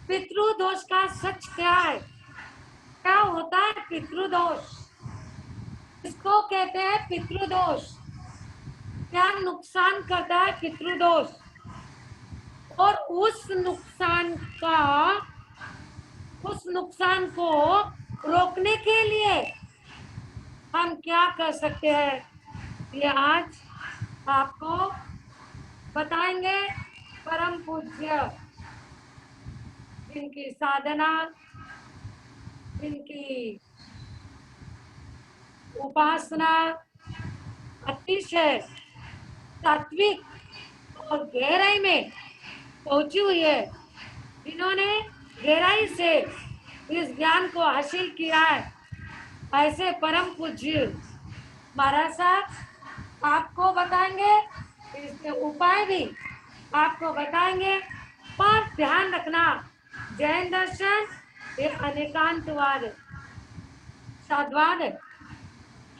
पितृदोष का सच क्या है? क्या होता है पितृदोष? इसको कहते हैं पितृदोष। क्या नुकसान करता है पितृदोष? और उस नुकसान को रोकने के लिए हम क्या कर सकते हैं, ये आज आपको बताएंगे परम पूज्य, जिनकी साधना, जिनकी उपासना अतिशय सात्विक और गहराई में पहुंची हुई है, जिन्होंने गहराई से इस ज्ञान को हासिल किया है, ऐसे परम पूज्य महाराज साहब आपको बताएंगे, इसके उपाय भी आपको बताएंगे। पर ध्यान रखना, जैन दर्शन ये अनेकांतवाद है, साधवाद है।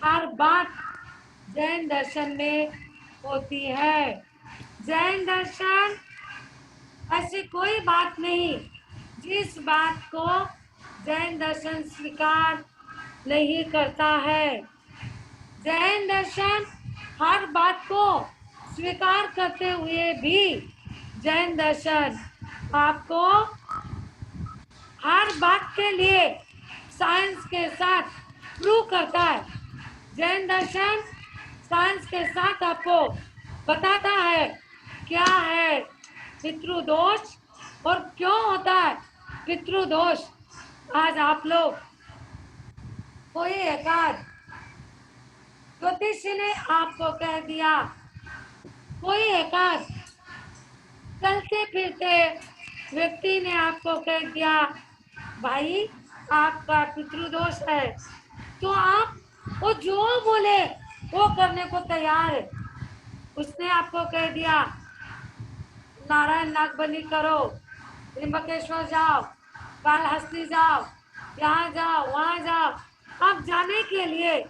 हर बात जैन दर्शन में होती है। जैन दर्शन ऐसी कोई बात नहीं जिस बात को जैन दर्शन स्वीकार नहीं करता है। जैन दर्शन हर बात को स्वीकार करते हुए भी जैन दर्शन आपको हर बात के लिए साइंस के साथ प्रूव करता है। जैन दर्शन साइंस के साथ आपको बताता है क्या है पितृदोष और क्यों होता है पितृदोष। आज आप लोग कोई एकाध ज्योतिषी ने आपको कह दिया, कोई एकाध चलते फिरते व्यक्ति ने आपको कह दिया भाई आपका पितृदोष है, तो आप वो जो बोले वो करने को तैयार है। उसने आपको कह दिया नारायण नागबली करो, त्रिंबकेश्वर जाओ, कालहस्ती जाओ, यहाँ जाओ वहाँ जाओ, आप जाने के लिए,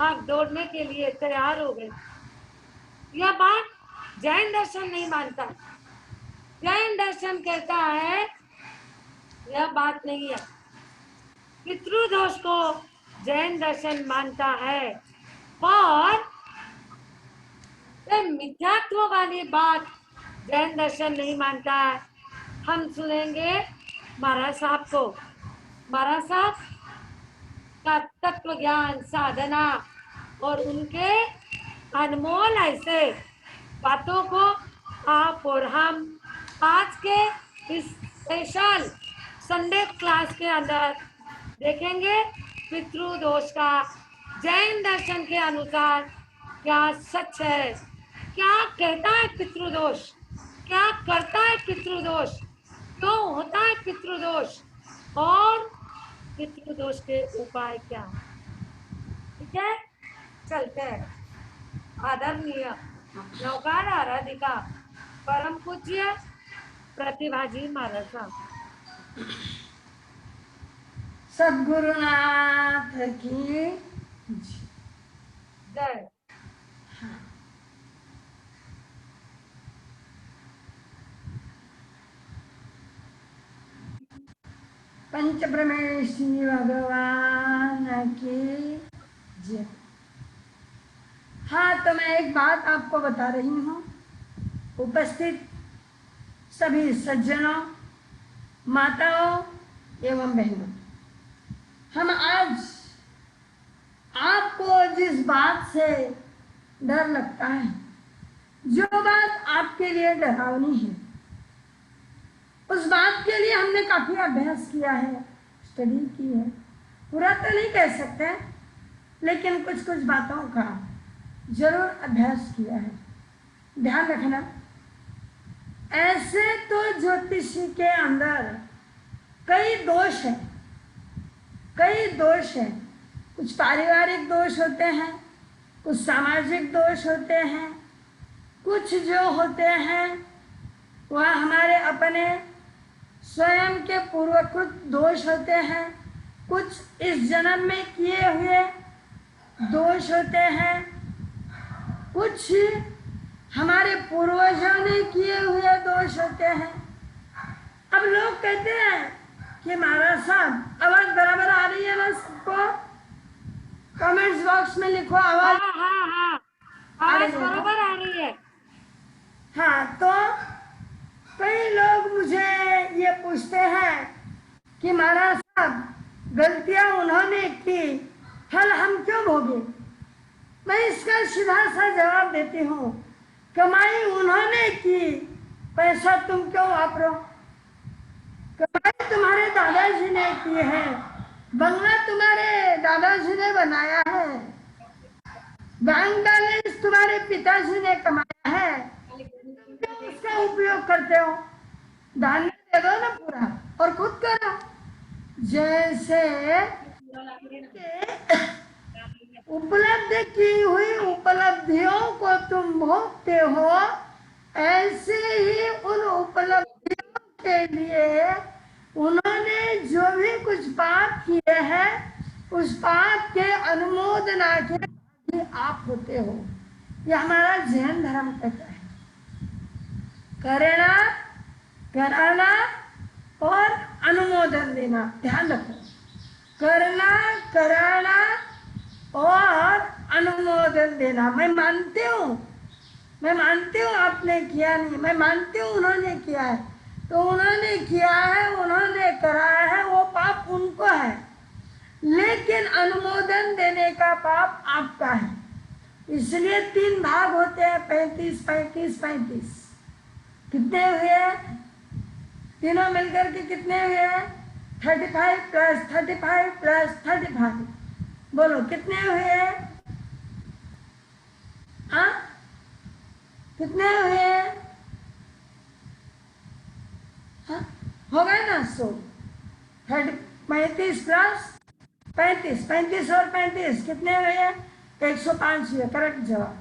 आप दौड़ने के लिए तैयार हो गए। यह बात जैन दर्शन नहीं मानता। जैन दर्शन कहता है यह बात नहीं है। पितृदोष को जैन दर्शन मानता है, पर मिथ्यात्व वाली बात जैन दर्शन नहीं मानता है। हम सुनेंगे महाराज साहब को। महाराज साहब का तत्व ज्ञान, साधना और उनके अनमोल ऐसे बातों को आप और हम आज के इस स्पेशल संडे क्लास के अंदर देखेंगे। पितृदोष का जैन दर्शन के अनुसार क्या सच है, क्या कहता है पितृदोष, क्या करता है पितृदोष, क्यों होता है पितृदोष और पितृदोष के उपाय क्या है। ठीक है, चलते हैं। आदरणीय नौकार आराधिका परम पूज्य प्रतिभाजी महाराज साहब। सद्गुरुनाथ की जय। पंच ब्रह्मेशी भगवान की जय। हाँ, तो मैं एक बात आपको बता रही हूँ, उपस्थित सभी सज्जनों, माताओं एवं बहनों, हम आज आपको जिस बात से डर लगता है, जो बात आपके लिए डरावनी है, उस बात के लिए हमने काफी अभ्यास किया है, स्टडी की है। पूरा तो नहीं कह सकते, लेकिन कुछ कुछ बातों का जरूर अभ्यास किया है। ध्यान रखना, ऐसे तो ज्योतिषी के अंदर कई दोष हैं, कई दोष हैं। कुछ पारिवारिक दोष होते हैं, कुछ सामाजिक दोष होते हैं, कुछ जो होते हैं वह हमारे अपने स्वयं के पूर्वकृत दोष होते हैं, कुछ इस जन्म में किए हुए दोष होते हैं, कुछ हमारे पूर्वजों ने किए हुए दोष होते हैं। अब लोग कहते हैं कि महाराज साहब आवाज बराबर आ रही है ना सबको? कमेंट्स बॉक्स में लिखो आवाज हाँ हाँ हाँ, आ आवाज रही है। बराबर आ रही है। हाँ, तो कई लोग मुझे ये पूछते हैं कि महाराज साहब गलतियां उन्होंने की, फल हम क्यों भोगे? मैं इसका सीधा सा जवाब देती हूँ, कमाई उन्होंने की, पैसा तुम क्यों वापरो? कमाई तुम्हारे दादाजी ने की है, बंगला तुम्हारे दादाजी ने बनाया है, बैंक बैलेंस तुम्हारे पिताजी ने कमाया है, क्यों उसका उपयोग करते हो? दान दे दो ना पूरा और खुद करो। जैसे उपलब्ध की हुई उपलब्धियों को तुम भोगते हो, ऐसे ही उन उपलब्धियों के लिए उन्होंने जो भी कुछ पाप किए हैं उस पाप के अनुमोदना के भागी आप होते हो। यह हमारा जैन धर्म कहता है। करना, कराना और अनुमोदन देना, ध्यान रखो। करना, कराना और अनुमोदन देना। मैं मानती हूँ आपने किया नहीं, मैं मानती हूँ उन्होंने किया है, तो उन्होंने किया है, उन्होंने कराया है, वो पाप उनको है, लेकिन अनुमोदन देने का पाप आपका है। इसलिए 3 भाग होते हैं, 35 35 35। कितने हुए? तीनों मिलकर के कितने हुए? 35 + 35 + 35। बोलो कितने हुए? हाँ, कितने हुए? हाँ, हो गए ना? 35 + 35, 35 और 35 कितने हुए? 105 हुए। करेक्ट जवाब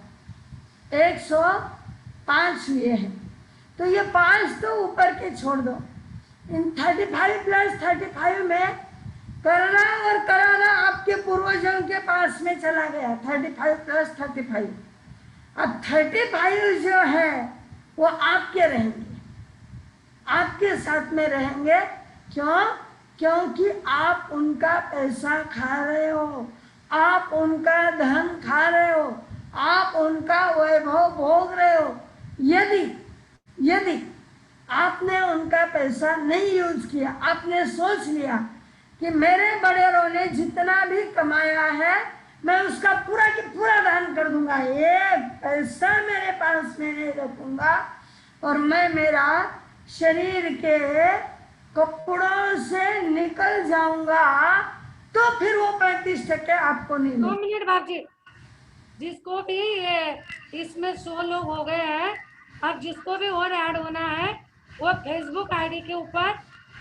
105 हुए हैं। तो ये 5 तो ऊपर के छोड़ दो। इन 35 + 35 में करना और कराना आपके पूर्वजों के पास में चला गया। 35 + 35। अब 35 जो है वो आपके रहेंगे, आपके साथ में रहेंगे। क्यों? क्योंकि आप उनका पैसा खा रहे हो, आप उनका धन खा रहे हो, आप उनका वैभव भोग रहे हो। यदि आपने उनका पैसा नहीं यूज किया, आपने सोच लिया कि मेरे बड़ेरों ने जितना भी कमाया है मैं उसका पूरा की पूरा दान कर दूंगा, ये पैसा मेरे पास में नहीं रखूंगा और मैं मेरा शरीर के कपड़ों से निकल जाऊंगा, तो फिर वो 35% आपको नहीं 2 मिलेगा। मिनट बाबू जी, जिसको भी ये इसमें 100 लोग हो गए हैं, अब जिसको भी और ऐड होना है वो फेसबुक आईडी के ऊपर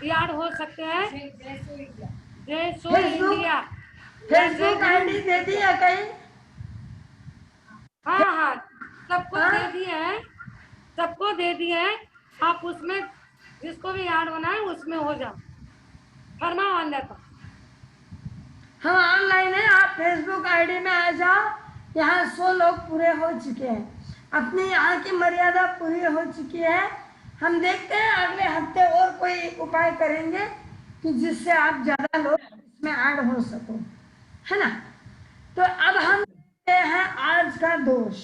ऐड हो सकते हैं। जय सो इंडिया, जय जय फेसबुक गुरु। आईडी दे दिया कहीं? हाँ हाँ, सबको हाँ? दे दिए हैं, सबको दे दिए हैं। आप उसमें जिसको भी ऐड होना है उसमें हो जाओ। फरमाओ अंदर का। हम ऑनलाइन है, आप फेसबुक आईडी में आ जाओ। यहाँ 100 लोग पूरे हो चुके हैं, अपनी यहाँ की मर्यादा पूरी हो चुकी है। हम देखते हैं अगले हफ्ते और कोई उपाय करेंगे कि जिससे आप ज्यादा लोग इसमें ऐड हो सको, है ना? तो अब हम देखते हैं आज का दोष।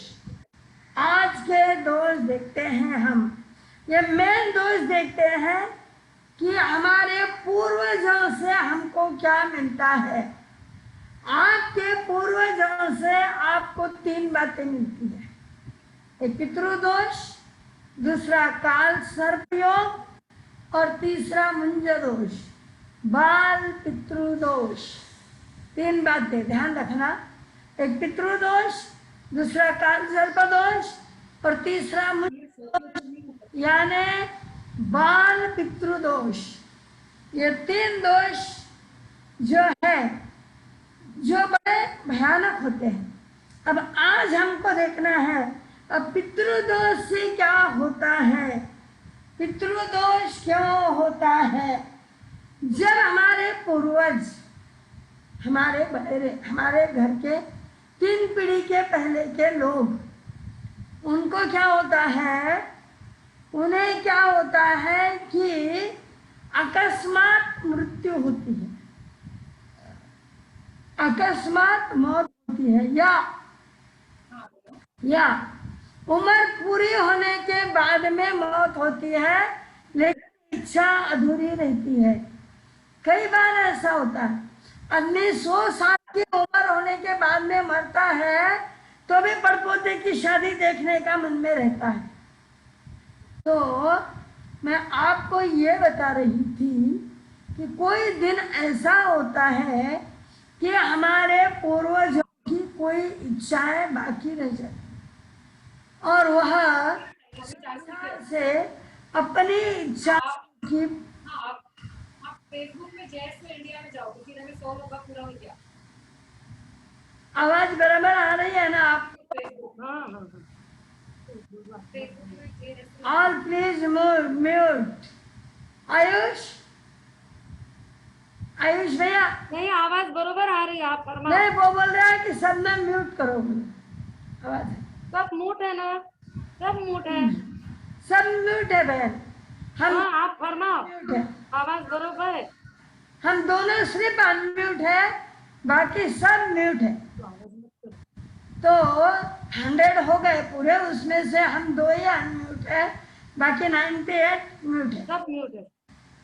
आज के दोष देखते हैं हम। ये मेन दोष देखते हैं कि हमारे पूर्वजों से हमको क्या मिलता है। आपके पूर्वजों से आपको 3 बातें मिलती है। एक पितृदोष, दूसरा काल सर्प योग और तीसरा मुंज दोष, बाल पितृदोष। 3 बातें ध्यान रखना। एक पितृदोष, दूसरा काल सर्प दोष और तीसरा मुंज दोष यानी बाल पितृदोष। ये 3 दोष जो है जो बड़े भयानक होते हैं। अब आज हमको देखना है अब पितृदोष से क्या होता है, पितृदोष क्यों होता है। जब हमारे पूर्वज, हमारे बड़े, हमारे घर के 3 पीढ़ी के पहले के लोग, उनको क्या होता है, उन्हें क्या होता है कि अकस्मात मृत्यु होती है, अकस्मात मौत होती है, या उम्र पूरी होने के बाद में मौत होती है लेकिन इच्छा अधूरी रहती है। कई बार ऐसा होता है, आदमी 100 साल की उम्र होने के बाद में मरता है तो भी पड़पोते की शादी देखने का मन में रहता है। तो मैं आपको ये बता रही थी कि कोई दिन ऐसा होता है कि हमारे पूर्वजों की कोई इच्छाएं बाकी रह जाती और वह से अपनी इच्छा की। आप फेसबुक में जैसे इंडिया में जाओ, किसी ने 100 लोग का पूरा हो गया। आवाज बराबर आ रही है ना आप? All please mute. Ayush, Ayush भैया नहीं, आवाज बरोबर आ रही है, आप फरमा। नहीं, वो बोल रहा है कि सब में म्यूट करो आवाज। सब म्यूट है ना, सब म्यूट है, सब म्यूट है बहन। हम हाँ, आप फरमाओ, म्यूट है, आवाज बरोबर है। हम दोनों सिर्फ अनम्यूट है, बाकी सब म्यूट है। तो 100 हो गए पूरे, उसमें से हम 2 ही अनम्यूट है, बाकी 98 म्यूट है, सब म्यूट है।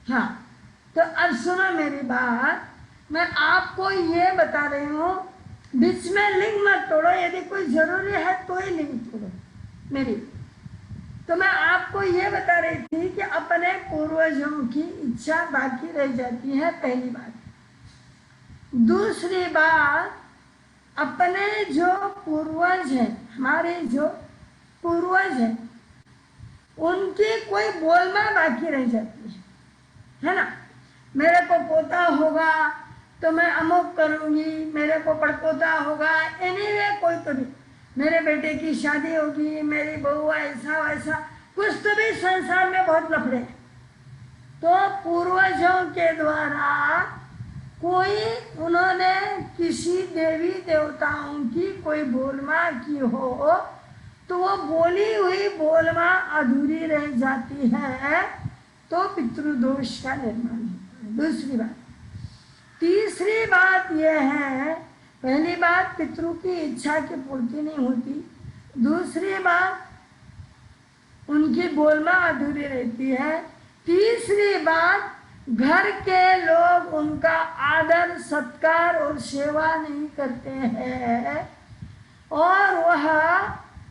हाँ। तो अब सुनो मेरी बात, मैं आपको ये बता रही हूँ, बीच में लिंक मत तोड़ो, यदि कोई जरूरी है तो ही लिंक तोड़ो मेरी। तो मैं आपको ये बता रही थी कि अपने पूर्वजों की इच्छा बाकी रह जाती है, पहली बात। दूसरी बात, अपने जो पूर्वज हैं, हमारे जो पूर्वज हैं, उनकी कोई बोलना बाकी रह जाती है ना। मेरे को पोता होगा तो मैं अमुक करूंगी, मेरे को पड़पोता होगा, एनीवे कोई तो भी, मेरे बेटे की शादी होगी, मेरी बहू ऐसा वैसा, कुछ तो भी संसार में बहुत लफड़े। तो पूर्वजों के द्वारा कोई उन्होंने किसी देवी देवताओं की कोई बोलमा की हो तो वो बोली हुई बोलमा अधूरी रह जाती है, तो पितृदोष का निर्माण होता है। दूसरी बात। तीसरी बात यह है, पहली बात पितृ की इच्छा की पूर्ति नहीं होती, दूसरी बात उनकी बोलमा अधूरी रहती है, तीसरी बात घर के लोग उनका आदर सत्कार और सेवा नहीं करते हैं, और वह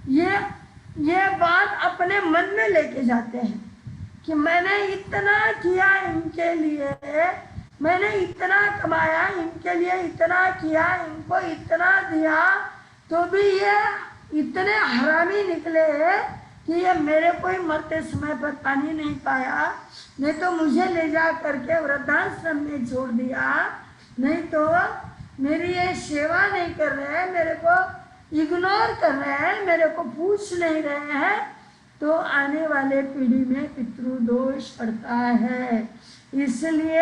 ये बात अपने मन में लेके जाते हैं कि मैंने इतना किया इनके लिए, मैंने इतना कमाया इनके लिए, इतना किया, इनको इतना दिया, तो भी ये इतने हरामी निकले कि ये मेरे को ही मरते समय पर पानी नहीं पाया, नहीं तो मुझे ले जा करके वृद्धाश्रम में छोड़ दिया, नहीं तो मेरी ये सेवा नहीं कर रहे हैं, मेरे को इग्नोर कर रहे हैं, मेरे को पूछ नहीं रहे हैं, तो आने वाले पीढ़ी में पितृदोष पड़ता है। इसलिए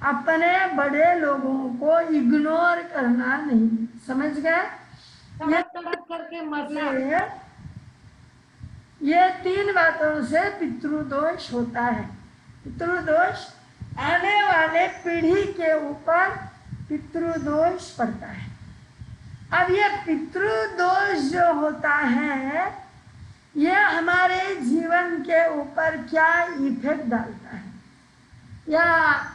अपने बड़े लोगों को इग्नोर करना नहीं, समझ गए? करके मरना। ये 3 बातों से पितृदोष होता है। पितृदोष आने वाले पीढ़ी के ऊपर पितृदोष पड़ता है। अब ये पितृदोष जो होता है, ये हमारे जीवन के ऊपर क्या इफेक्ट डालता है, या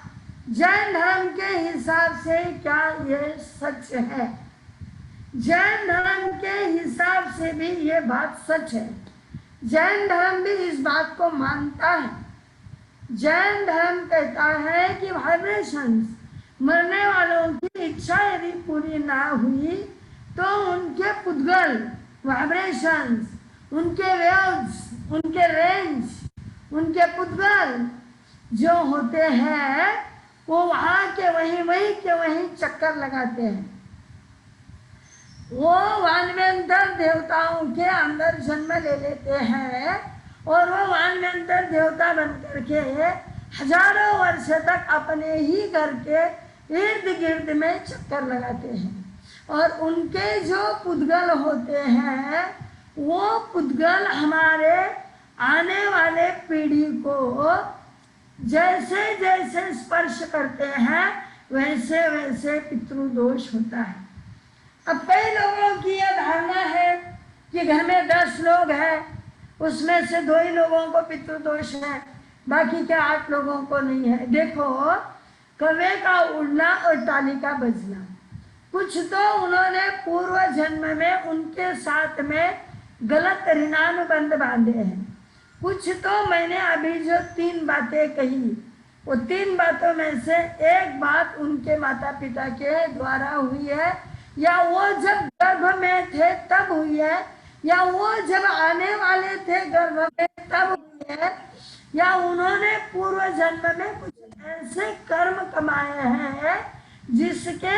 जैन धर्म के हिसाब से क्या ये सच है? जैन धर्म के हिसाब से भी ये बात सच है। जैन धर्म भी इस बात को मानता है। जैन धर्म कहता है कि वाइब्रेशंस, मरने वालों की इच्छा यदि पूरी ना हुई तो उनके पुद्गल वाइब्रेशंस, उनके वेव्स, उनके रेंज, उनके पुद्गल जो होते हैं वो वहाँ के वहीं चक्कर लगाते हैं। वो वानवेंतर देवताओं के अंदर जन्म ले लेते हैं और वो वानवेंतर देवता बन करके हजारों वर्ष तक अपने ही घर के इर्द गिर्द में चक्कर लगाते हैं, और उनके जो पुद्गल होते हैं वो पुद्गल हमारे आने वाले पीढ़ी को जैसे जैसे स्पर्श करते हैं वैसे वैसे पितृदोष होता है। अब कई लोगों की यह धारणा है कि घर में 10 लोग हैं, उसमें से 2 ही लोगों को पितृदोष है, बाकी के 8 लोगों को नहीं है। देखो, कौवे का उड़ना और ताली का बजना, कुछ तो उन्होंने पूर्व जन्म में उनके साथ में गलत ऋणानुबंध बांधे हैं, कुछ तो मैंने अभी जो 3 बातें कही, वो 3 बातों में से एक बात उनके माता पिता के द्वारा हुई है, या वो जब गर्भ में थे तब हुई है, या वो जब आने वाले थे गर्भ में तब हुई है, या उन्होंने पूर्व जन्म में कुछ ऐसे कर्म कमाए हैं जिसके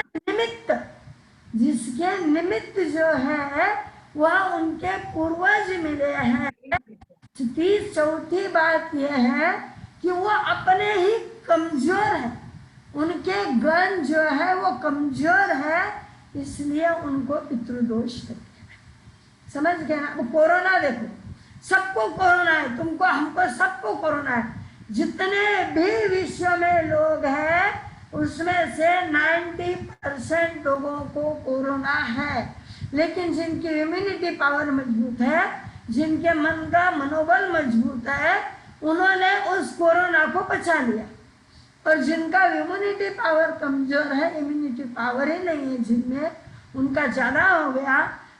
निमित्त जो है वह उनके पूर्वज मिले हैं। चौथी बात यह है कि वो अपने ही कमजोर है, उनके गण जो है वो कमजोर है, इसलिए उनको पितृदोष लगते हैं। समझ गए ना? वो कोरोना देखो, सबको कोरोना है, तुमको हमको सबको कोरोना है। जितने भी विश्व में लोग हैं उसमें से 90% लोगों को कोरोना है, लेकिन जिनकी इम्यूनिटी पावर मजबूत है, जिनके मन का मनोबल मजबूत है, उन्होंने उस कोरोना को पचा लिया। और जिनका इम्यूनिटी पावर कमजोर है, इम्यूनिटी पावर ही नहीं है जिनमें, उनका ज्यादा हो गया,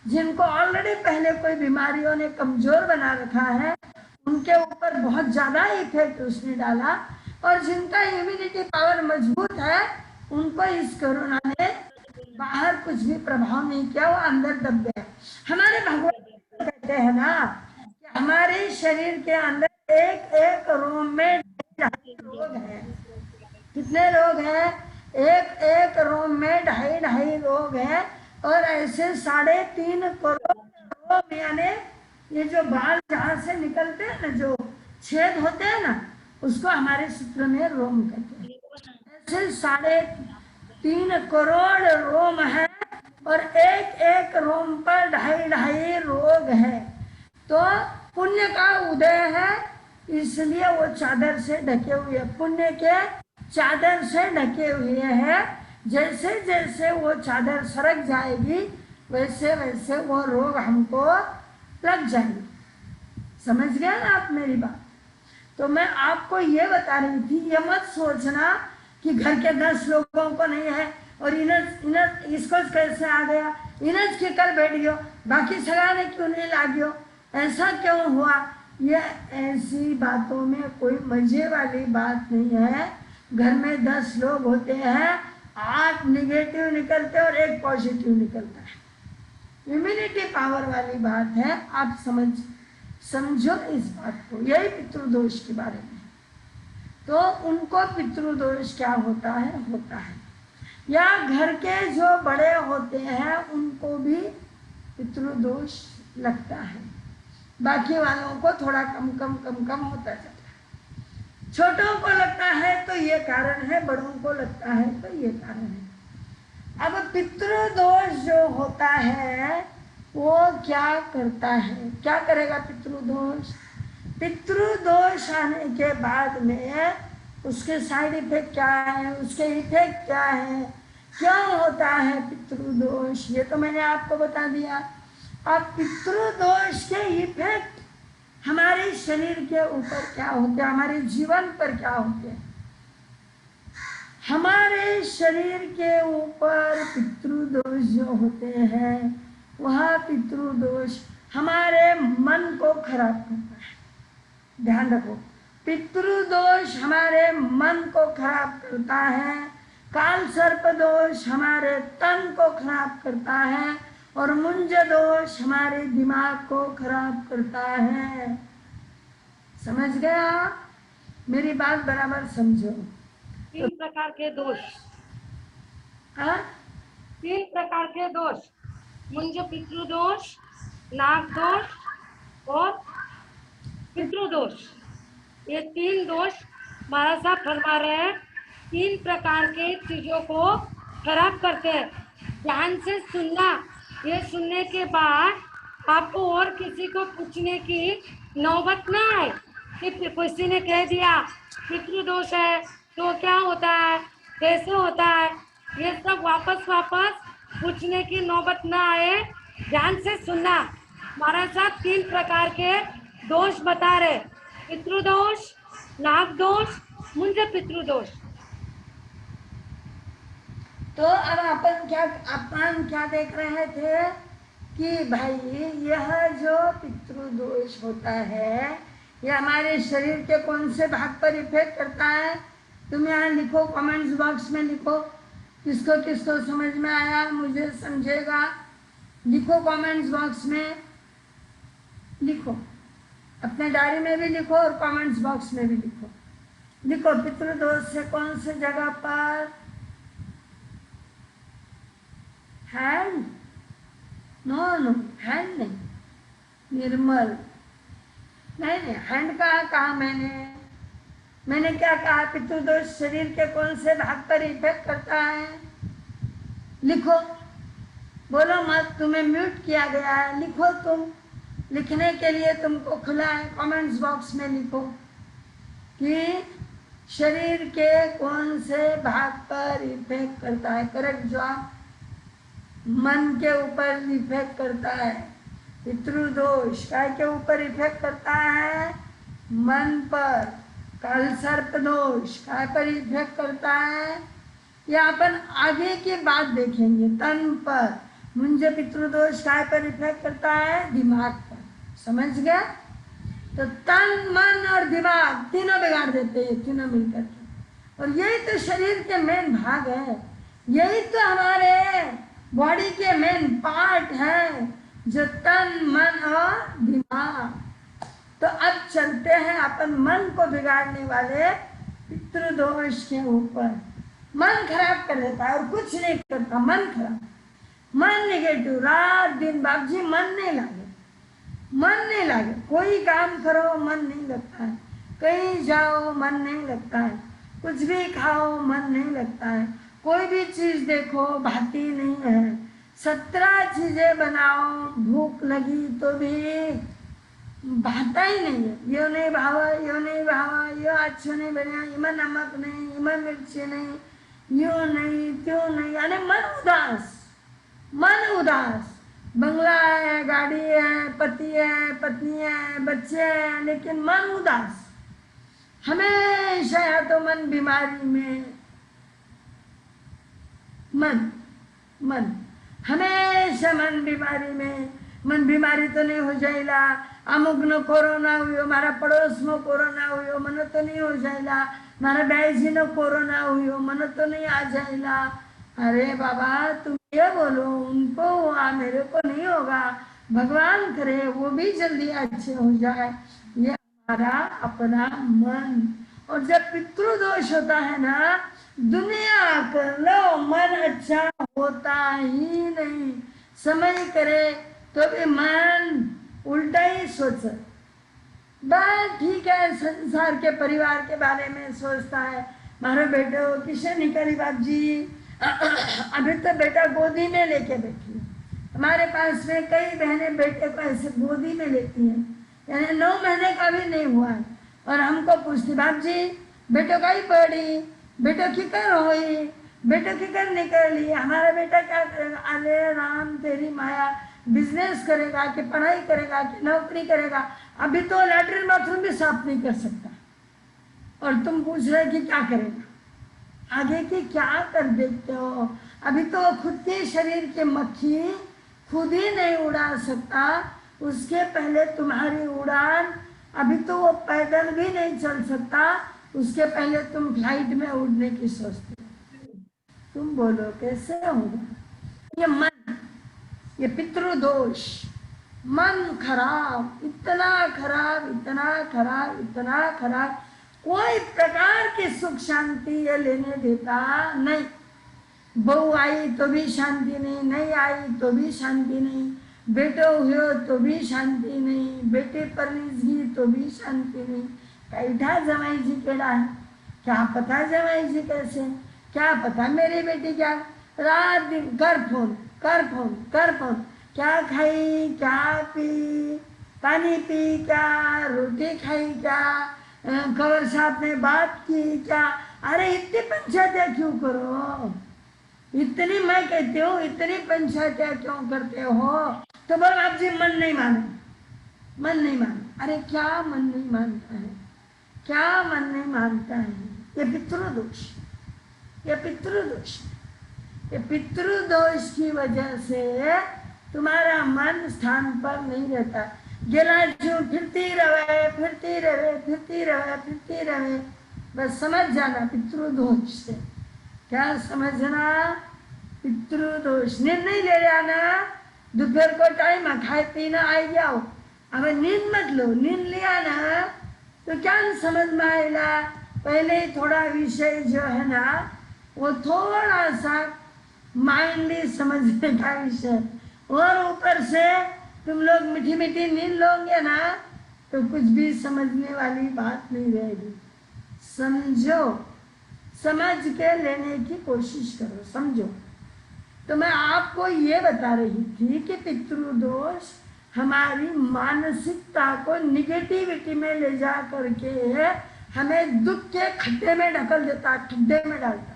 जिनको ऑलरेडी पहले कोई बीमारियों ने कमजोर बना रखा है, उनके ऊपर बहुत ज्यादा इफेक्ट उसने डाला। और जिनका इम्यूनिटी पावर मजबूत है, उनको इस कोरोना ने बाहर कुछ भी प्रभाव नहीं किया, वो अंदर दब गए। हमारे भगवान कहते हैं ना कि हमारे शरीर के अंदर एक एक रोम में 2.5 रोग है। कितने लोग हैं? एक एक रोम में 2.5 रोग हैं। और ऐसे 3.5 करोड़ रोम, यानी ये जो बाल जहां से निकलते हैं ना, जो छेद होते हैं ना, उसको हमारे सूत्र में रोम कहते हैं। ऐसे 3.5 करोड़ रोम है और एक एक रोम पर 2.5 रोग है। तो पुण्य का उदय है, इसलिए वो चादर से ढके हुए, पुण्य के चादर से ढके हुए हैं। जैसे जैसे वो चादर सरक जाएगी वैसे वैसे वो रोग हमको लग जाएंगे। समझ गए ना आप मेरी बात? तो मैं आपको ये बता रही थी, ये मत सोचना कि घर के 10 लोगों को नहीं है और इसको कैसे आ गया, इनज के कर बैठियो, बाकी सगाने क्यों नहीं लागियो, ऐसा क्यों हुआ। ये ऐसी बातों में कोई मजे वाली बात नहीं है। घर में 10 लोग होते हैं, 8 निगेटिव निकलते और 1 पॉजिटिव निकलता है। इम्यूनिटी पावर वाली बात है, आप समझो इस बात को। यही पितृदोष के बारे में। तो उनको पितृदोष क्या होता है, या घर के जो बड़े होते हैं उनको भी पितृदोष लगता है। बाकी वालों को थोड़ा कम होता जाता है। छोटों को लगता है तो ये कारण है, बड़ों को लगता है तो ये कारण है। अब पितृदोष जो होता है वो क्या करता है, क्या करेगा पितृदोष? पितृदोष आने के बाद में उसके साइड इफेक्ट क्या है, उसके इफेक्ट क्या है, क्यों होता है पितृदोष, ये तो मैंने आपको बता दिया। अब पितृदोष के इफेक्ट हमारे शरीर के ऊपर क्या होते हैं, हमारे जीवन पर क्या होते हैं। हमारे शरीर के ऊपर पितृदोष जो होते हैं, वह पितृदोष हमारे मन को खराब करता है। ध्यान रखो, पितृदोष हमारे मन को खराब करता है, काल सर्प दोष हमारे तन को खराब करता है, और मुंज दोष हमारे दिमाग को खराब करता है। समझ गया? मेरी बात बराबर समझो। 3 प्रकार के दोष। हाँ, 3 प्रकार के दोष, मुंज पितृदोष, नाग दोष और पितृदोष। ये 3 दोष महाराज साहब फरमा रहे हैं, 3 प्रकार के चीजों को खराब करते हैं। ध्यान से सुनना। ये सुनने के बाद आपको और किसी को पूछने की नौबत ना आए। कि किसी ने कह दिया पितृदोष है तो क्या होता है, कैसे होता है, ये सब वापस वापस पूछने की नौबत ना आए। ध्यान से सुनना। महाराज साहब 3 प्रकार के दोष बता रहे, पितृदोष, नाग दोष, मुंज पितृदोष। तो अब अपन क्या देख रहे थे कि भाई यह जो पितृदोष होता है ये हमारे शरीर के कौन से भाग पर इफेक्ट करता है। तुम यहाँ लिखो, कमेंट्स बॉक्स में लिखो, किसको किसको समझ में आया मुझे समझेगा। लिखो कमेंट्स बॉक्स में, लिखो अपने डायरी में भी लिखो और कमेंट्स बॉक्स में भी लिखो। लिखो पितृदोष से कौन से जगह पर, हैंड, नो हैंड नहीं, निर्मल नहीं, हैंड कहा मैंने क्या कहा, पितृदोष शरीर के कौन से भाग पर इफेक्ट करता है। लिखो, बोलो मत, तुम्हें म्यूट किया गया है। लिखो, तुम लिखने के लिए तुमको खुला है, कमेंट्स बॉक्स में लिखो कि शरीर के कौन से भाग पर इफेक्ट करता है। करेक्ट जवाब, मन के ऊपर इफेक्ट करता है। पितृदोष काय के ऊपर इफेक्ट करता है, मन पर। काल सर्प दोष काय पर इफेक्ट करता है, ये अपन आगे की बात देखेंगे। तन पर। मुंज पितृदोष काय पर इफेक्ट करता है, दिमाग पर। समझ गया? तो तन, मन और दिमाग तीनों बिगाड़ देते हैं, तीनों मिलकर के। और यही तो शरीर के मेन भाग है, यही तो हमारे बॉडी के मेन पार्ट है, जो तन, मन और दिमाग। तो अब चलते हैं अपन मन को बिगाड़ने वाले पितृदोष के ऊपर। मन खराब कर देता है और कुछ नहीं करता, मन खराब, मन निगेटिव, रात दिन। बाप जी मन नहीं लागे, कोई काम करो मन नहीं लगता है, कहीं जाओ मन नहीं लगता है, कुछ भी खाओ मन नहीं लगता है, कोई भी चीज देखो भाती नहीं है। 17 चीजें बनाओ, भूख लगी तो भी भाता ही नहीं है। यो नहीं भावा, यो अच्छो नहीं बना, इमा नमक नहीं, इमा मिर्ची नहीं, यो नहीं त्यों नहीं, यानी मन उदास। बंगला है, गाड़ी है, पति है, पत्नी है, बच्चे हैं, लेकिन मन उदास हमेशा। या तो मन बीमारी में, मन हमेशा मन बीमारी में। मन बीमारी तो नहीं हो जाएगा, अमुक न कोरोना हुई, मारा पड़ोस में कोरोना हुई, मन तो नहीं हो जाएगा, मारा बैजी न कोरोना हुई, मन तो नहीं आ जाएगा। अरे बाबा तुम ये बोलो, उनको हुआ मेरे को नहीं होगा, भगवान करे वो भी जल्दी अच्छे हो जाए। ये हमारा अपना मन। और जब पितृदोष होता है ना, दुनिया कर लो मन अच्छा होता ही नहीं। समय करे तो भी मन उल्टा ही सोच, बात ठीक है, संसार के परिवार के बारे में सोचता है। मारो बेटो किशन निकली बाप जी, अभी तो बेटा गोदी में लेके बैठी है। हमारे पास में कई बहनें बेटे को ऐसे गोदी में लेती हैं, यानी 9 महीने का भी नहीं हुआ है, और हमको पूछती बाप जी बेटो का ही पड़ी, बेटो की कर होई, बेटो की कर निकली, हमारा बेटा क्या करेगा। अरे राम तेरी माया, बिजनेस करेगा कि पढ़ाई करेगा कि नौकरी करेगा, अभी तो लैट्रिन बाथरूम भी साफ नहीं कर सकता, और तुम पूछ रहे कि क्या करेगा। आगे की क्या कर देखते हो, अभी तो खुद के शरीर के मक्खी खुद ही नहीं उड़ा सकता, उसके पहले तुम्हारी उड़ान, अभी तो वो पैदल भी नहीं चल सकता, उसके पहले तुम फ्लाइट में उड़ने की सोचते हो। तुम बोलो कैसे होगा। ये मन, ये पितृदोष, मन खराब, इतना खराब, इतना खराब, इतना खराब, कोई प्रकार की सुख शांति ये लेने देता नहीं। बहू आई तो भी शांति नहीं, नहीं आई तो भी शांति नहीं, बेटो हुए तो भी शांति नहीं, बेटे परनीसगी तो भी शांति नहीं। कैठा जमाई जी केड़ा है, क्या पता जमाई जी कैसे, क्या पता मेरी बेटी क्या, रात दिन कर फोन, क्या खाई क्या पी, पानी पी क्या, रोटी खाई क्या, कवर साहब ने बात की क्या? अरे इतनी पंचायत क्यों करो? इतनी, मैं कहती हूँ इतनी पंचायत क्यों करते हो? तो बोल आप जी मन नहीं माने, मन नहीं माने। अरे क्या मन नहीं मानता है, क्या मन नहीं मानता है? ये पितृदोष, ये पितृदोष, ये पितृदोष की वजह से तुम्हारा मन स्थान पर नहीं रहता। गेला जो फिरती रहे, फिरती रहे, फिरती रहे, फिरती रहे, बस समझ जाना पितृदोष से। क्या समझना? पितृदोष। नींद नहीं ले रहा ना, दोपहर को टाइम खाए पीना आई जाओ, अब नींद मत लो। नींद लिया ना तो क्या समझ में आएगा? पहले ही थोड़ा विषय जो है ना वो थोड़ा सा माइंडली समझने का विषय, और ऊपर से तुम लोग मीठी मीठी नींद लोगे ना तो कुछ भी समझने वाली बात नहीं रहेगी। समझो, समझ के लेने की कोशिश करो, समझो। तो मैं आपको ये बता रही थी कि पितृदोष हमारी मानसिकता को निगेटिविटी में ले जा करके हमें दुख के खड्डे में ढकल देता, खड्डे में डालता।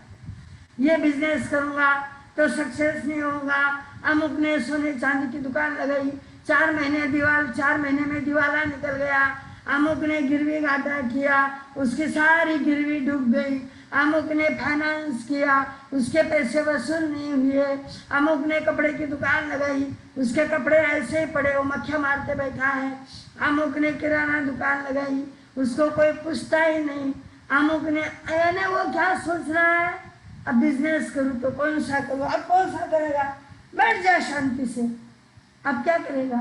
ये बिजनेस करूंगा तो सक्सेस नहीं होगा, अमुक ने सोने चांदी की दुकान लगाई, 4 महीने में दिवाला निकल गया, अमुक ने गिरवी घाटा किया, उसकी सारी गिरवी डूब गई, अमुक ने फाइनेंस किया, उसके पैसे वसूल नहीं हुए, अमुक ने कपड़े की दुकान लगाई, उसके कपड़े ऐसे ही पड़े, वो मक्खियाँ मारते बैठा है, अमुक ने किराना दुकान लगाई, उसको कोई पूछता ही नहीं, अमुक ने, यानी वो क्या सोच रहा है? अब बिजनेस करूँ तो कौन सा करूँ? अब कौन सा करेगा? बैठ जा शांति से। अब क्या करेगा?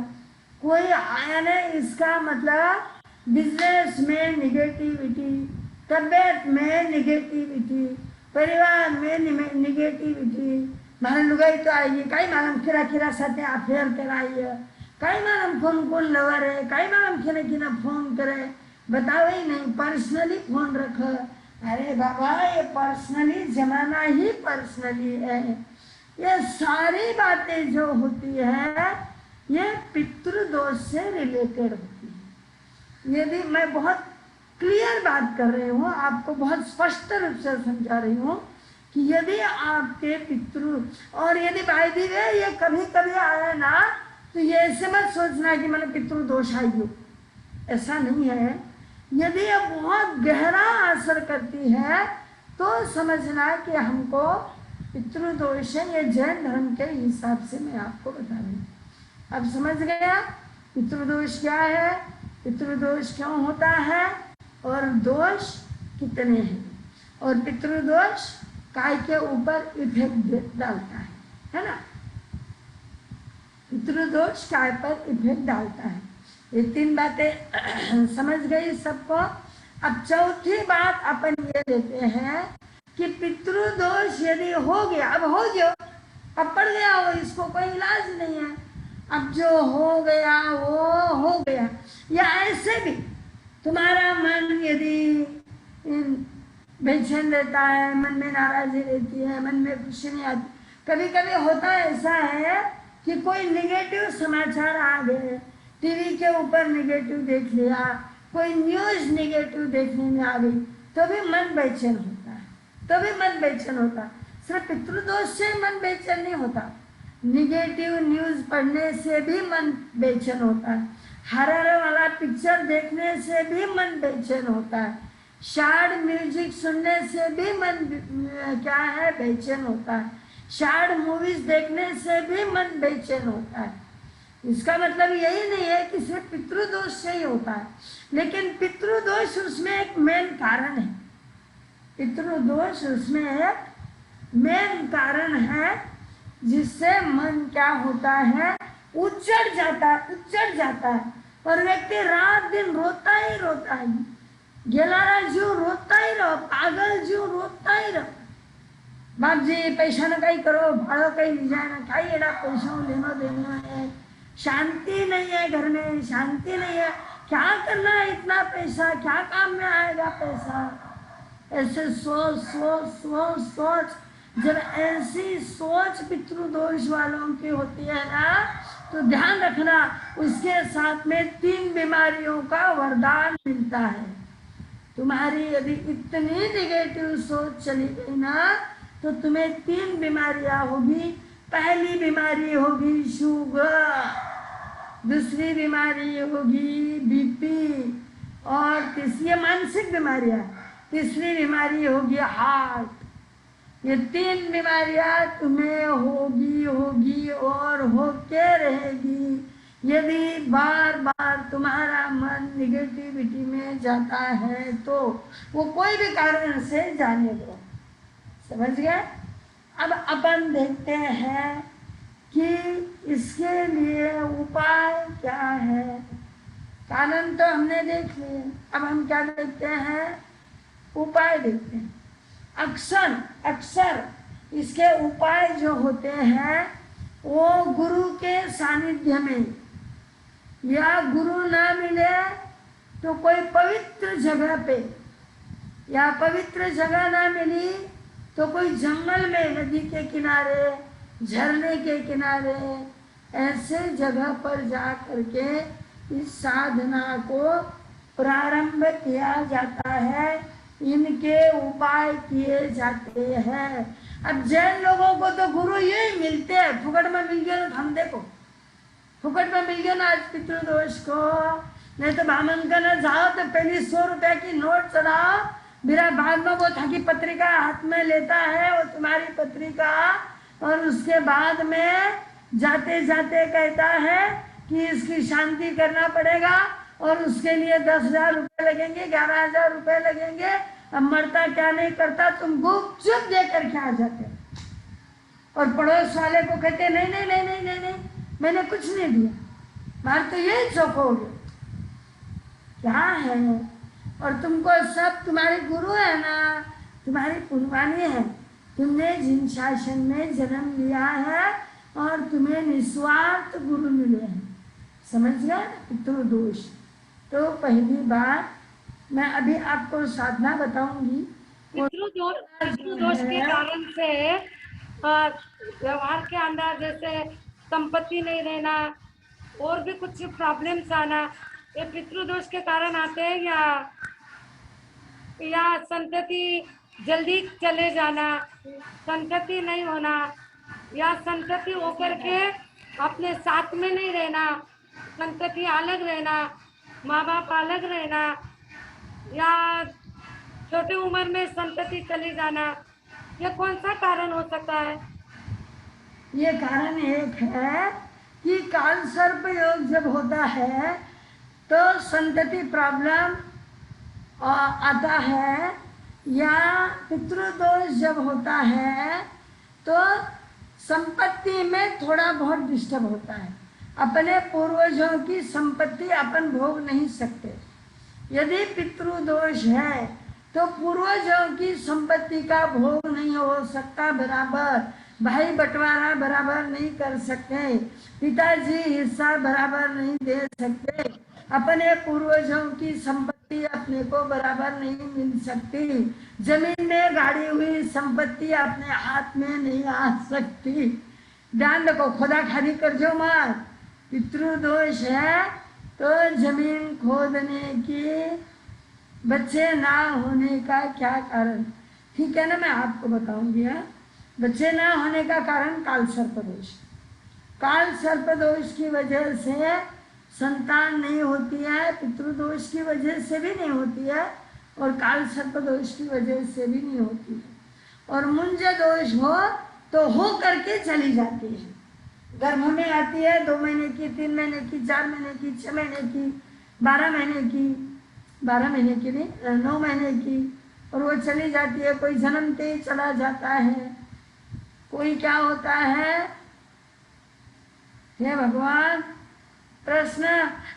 कोई आया नहीं। इसका मतलब बिजनेस में निगेटिविटी, तबियत में निगेटिविटी, परिवार में निगेटिविटी, मारे लुगाई तो आएगी, कई मालूम खिरा खिरा साथे अफेयर कराइए, कई मालूम कौन कौन लवर है, कई मालूम खिने खिने फोन करे, बताओ ही नहीं, पर्सनली फोन रख। अरे बाबा ये पर्सनली जमाना ही पर्सनली है। ये सारी बातें जो होती है ये पितृदोष से रिलेटेड होती है। यदि मैं बहुत क्लियर बात कर रही हूँ, आपको बहुत स्पष्ट रूप से समझा रही हूँ कि यदि आपके पितृ, और यदि भाई दी ये कभी कभी आया ना तो ये ऐसे मत सोचना कि मैंने पितृदोष आई हो, ऐसा नहीं है। यदि ये बहुत गहरा असर करती है तो समझना कि हमको पितृदोष है। ये जैन धर्म के हिसाब से मैं आपको बता रही हूँ। अब समझ गया पितृदोष क्या है, पितृदोष क्यों होता है, और दोष कितने हैं, और पितृदोष काय के ऊपर इफेक्ट डालता है ना? पितृदोष काय पर इफेक्ट डालता है। ये 3 बातें समझ गई सबको। अब चौथी बात अपन ये लेते हैं कि पितृदोष यदि हो गया, अब हो गया, अब पड़ गया हो, इसको कोई इलाज नहीं है, अब जो हो गया वो हो गया। या ऐसे भी तुम्हारा मन यदि बेचैन रहता है, मन में नाराजगी रहती है, मन में खुशी नहीं आती, कभी कभी होता ऐसा है कि कोई निगेटिव समाचार आ गए, टीवी के ऊपर निगेटिव देख लिया, कोई न्यूज निगेटिव देखने में आ गई, तो भी मन बेचैन होता है, तो भी मन बेचैन होता है। सिर्फ पितृदोष से मन बेचैन नहीं होता, निगेटिव न्यूज पढ़ने से भी मन बेचैन होता है, हॉरर वाला पिक्चर देखने से भी मन बेचैन होता है, सैड म्यूजिक सुनने से भी मन क्या है, बेचैन होता है, सैड मूवीज देखने से भी मन बेचैन होता है। इसका मतलब यही नहीं है कि सिर्फ पितृदोष से ही होता है, लेकिन पितृदोष उसमें एक मेन कारण है। पितृदोष उसमें एक मेन कारण है जिससे मन क्या होता है, उचड़ जाता है, उचड़ जाता है, और व्यक्ति रात दिन रोता ही रोता है, गेलारा जीव रोता ही रहो, पागल जीव रोता ही रहो। बाप जी पैसा न कहीं करो, भाड़ो कहीं ले जाए ना, खाई एड़ा पैसा लेना देना है, शांति नहीं है घर में, शांति नहीं है, क्या करना है इतना पैसा, क्या काम में आएगा पैसा, ऐसे सोच सोच सोच सोच। जब ऐसी सोच पितृदोष वालों की होती है ना तो ध्यान रखना, उसके साथ में 3 बीमारियों का वरदान मिलता है। तुम्हारी यदि इतनी निगेटिव सोच चली गई ना, तो तुम्हें 3 बीमारियां होगी। पहली बीमारी होगी शुगर, दूसरी बीमारी होगी बीपी, और तीसरी मानसिक बीमारियां, तीसरी बीमारी होगी हार्ट। ये 3 बीमारियां तुम्हें होगी और होके रहेगी यदि बार बार तुम्हारा मन निगेटिविटी में जाता है तो। वो कोई भी कारण से जाने दो, समझ गए। अब अपन देखते हैं कि इसके लिए उपाय क्या है। कारण तो हमने देख लिए, अब हम क्या देखते हैं, उपाय देखते हैं। अक्सर इसके उपाय जो होते हैं वो गुरु के सानिध्य में, या गुरु ना मिले तो कोई पवित्र जगह पे, या पवित्र जगह ना मिली तो कोई जंगल में, नदी के किनारे, झरने के किनारे, ऐसे जगह पर जा करके इस साधना को प्रारंभ किया जाता है, इनके उपाय किए जाते हैं। अब जैन लोगों को तो गुरु यही मिलते हैं, फुकट में मिल गया ना, हम देखो फुकट में मिल गया ना आज पितृदोष को। नहीं तो बामन का ना जाओ तो पहली 100 रुपए की नोट चढ़ाओ, मेरा बाद में वो थकी पत्रिका हाथ में लेता है, वो तुम्हारी पत्रिका, और उसके बाद में जाते जाते कहता है कि इसकी शांति करना पड़ेगा और उसके लिए 10,000 रुपये लगेंगे, 11,000 रुपये लगेंगे। अब मरता क्या नहीं करता, तुम गुपचुप दे करके आ जाते हो, और पड़ोस वाले को कहते नहीं नहीं नहीं नहीं नहीं नहीं मैंने कुछ नहीं दिया, मार तो ये चौंकोगे क्या है। और तुमको सब तुम्हारे गुरु है ना, तुम्हारी कुर्बानी है, तुमने जिन शासन में जन्म लिया है और तुम्हें निस्वार्थ गुरु मिले हैं, समझ गया। पितृदोष तो पहली बार मैं अभी आपको साधना बताऊंगी। पितृदोष के कारण से व्यवहार के अंदर जैसे संपत्ति नहीं रहना और भी कुछ प्रॉब्लम्स आना, ये पितृदोष के कारण आते हैं, या संतति जल्दी चले जाना, संतति नहीं होना, या संतति होकर के अपने साथ में नहीं रहना, संतति अलग रहना, माँ बाप अलग रहना, या छोटे उम्र में संतति चली जाना, ये कौन सा कारण हो सकता है। ये कारण एक है कि काल सर्प योग जब होता है तो संतति प्रॉब्लम आता है, या पितृदोष जब होता है तो संपत्ति में थोड़ा बहुत डिस्टर्ब होता है। अपने पूर्वजों की संपत्ति अपन भोग नहीं सकते। यदि पितृदोष है तो पूर्वजों की संपत्ति का भोग नहीं हो सकता बराबर, भाई बंटवारा बराबर नहीं कर सकते, पिताजी हिस्सा बराबर नहीं दे सकते, अपने पूर्वजों की संपत्ति अपने को बराबर नहीं मिल सकती, जमीन में गाड़ी हुई संपत्ति अपने हाथ में नहीं आ सकती। ध्यान रखो, खुदा खाली कर जो मत। पितृदोष है तो जमीन खोदने की, बच्चे ना होने का क्या कारण, ठीक है ना, मैं आपको बताऊंगी। बच्चे ना होने का कारण काल सर्पदोष। काल सर्पदोष की वजह से संतान नहीं होती है, पितृदोष की वजह से भी नहीं होती है, और काल सर्पदोष की वजह से भी नहीं होती है। और मुंज दोष हो तो हो करके चली जाती है, गर्भ में आती है, 2 महीने की, 3 महीने की, 4 महीने की, 6 महीने की, 12 महीने की, 12 महीने की नहीं, 9 महीने की, और वो चली जाती है। कोई जन्मते ही चला जाता है, कोई क्या होता है, हे भगवान। प्रश्न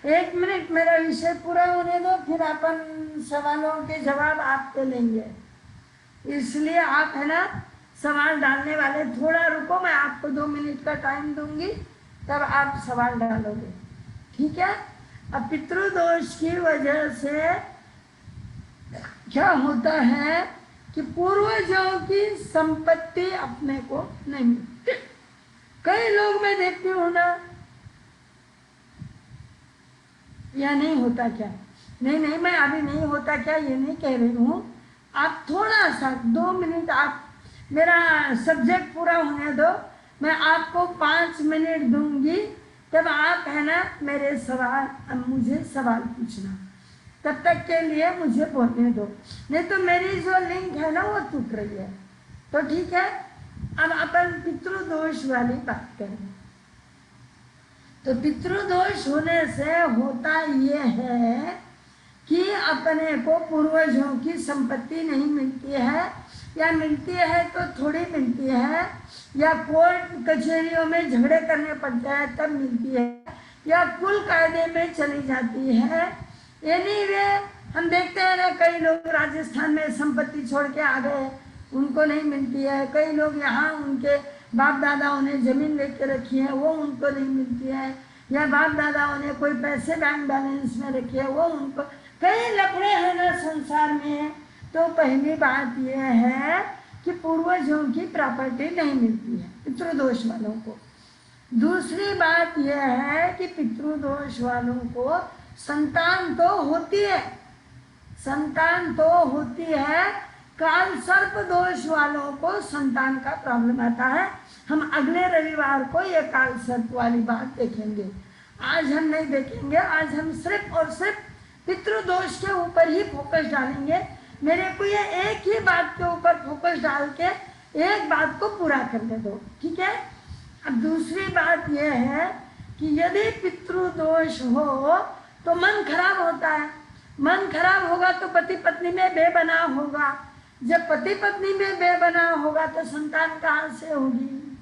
1 मिनट मेरा विषय पूरा होने दो, फिर अपन सवालों के जवाब आपके लेंगे, इसलिए आप है ना सवाल डालने वाले थोड़ा रुको, मैं आपको 2 मिनट का टाइम दूंगी, तब आप सवाल डालोगे, ठीक है। अब पितृदोष की वजह से क्या होता है कि पूर्वजों की संपत्ति अपने को नहीं मिलती। कई लोग मैं देखती हूँ ना, या नहीं होता क्या? नहीं नहीं, मैं अभी नहीं होता क्या ये नहीं कह रही हूँ। आप थोड़ा सा 2 मिनट आप मेरा सब्जेक्ट पूरा होने दो, मैं आपको 5 मिनट दूंगी, तब आप है ना मेरे सवाल, अब मुझे सवाल पूछना, तब तक के लिए मुझे बोलने दो, नहीं तो मेरी जो लिंक है ना वो टूट रही है। तो ठीक है, अब अपन पितृदोष वाली बात करें। तो पितृदोष होने से होता ये है कि अपने को पूर्वजों की संपत्ति नहीं मिलती है, या मिलती है तो थोड़ी मिलती है, या कोर्ट कचहरियों में झगड़े करने पड़ते हैं तब मिलती है, या कुल कायदे में चली जाती है। एनीवे हम देखते हैं ना, कई लोग राजस्थान में संपत्ति छोड़ के आ गए, उनको नहीं मिलती है। कई लोग यहाँ उनके बाप दादाओं ने जमीन लेके रखी है, वो उनको नहीं मिलती है, या बाप दादाओं ने कोई पैसे बैंक बैलेंस में रखे है, वो उनको, कई लफड़े हैं ना संसार में। तो पहली बात यह है कि पूर्वजों की प्रॉपर्टी नहीं मिलती है पितृदोष वालों को। दूसरी बात यह है कि पितृदोष वालों को संतान तो होती है, संतान तो होती है। काल सर्प दोष वालों को संतान का प्रॉब्लम आता है। हम अगले रविवार को ये काल सर्प वाली बात देखेंगे, आज हम नहीं देखेंगे। आज हम सिर्फ और सिर्फ पितृदोष के ऊपर ही फोकस डालेंगे। मेरे को ये एक ही बात के ऊपर फोकस डाल के एक बात को पूरा करने दो, ठीक है। अब दूसरी बात यह है कि यदि पितृदोष हो तो मन खराब होता है। मन खराब होगा तो पति पत्नी में बेबनाव होगा। जब पति पत्नी में बेबनाव होगा तो संतान कहाँ से होगी?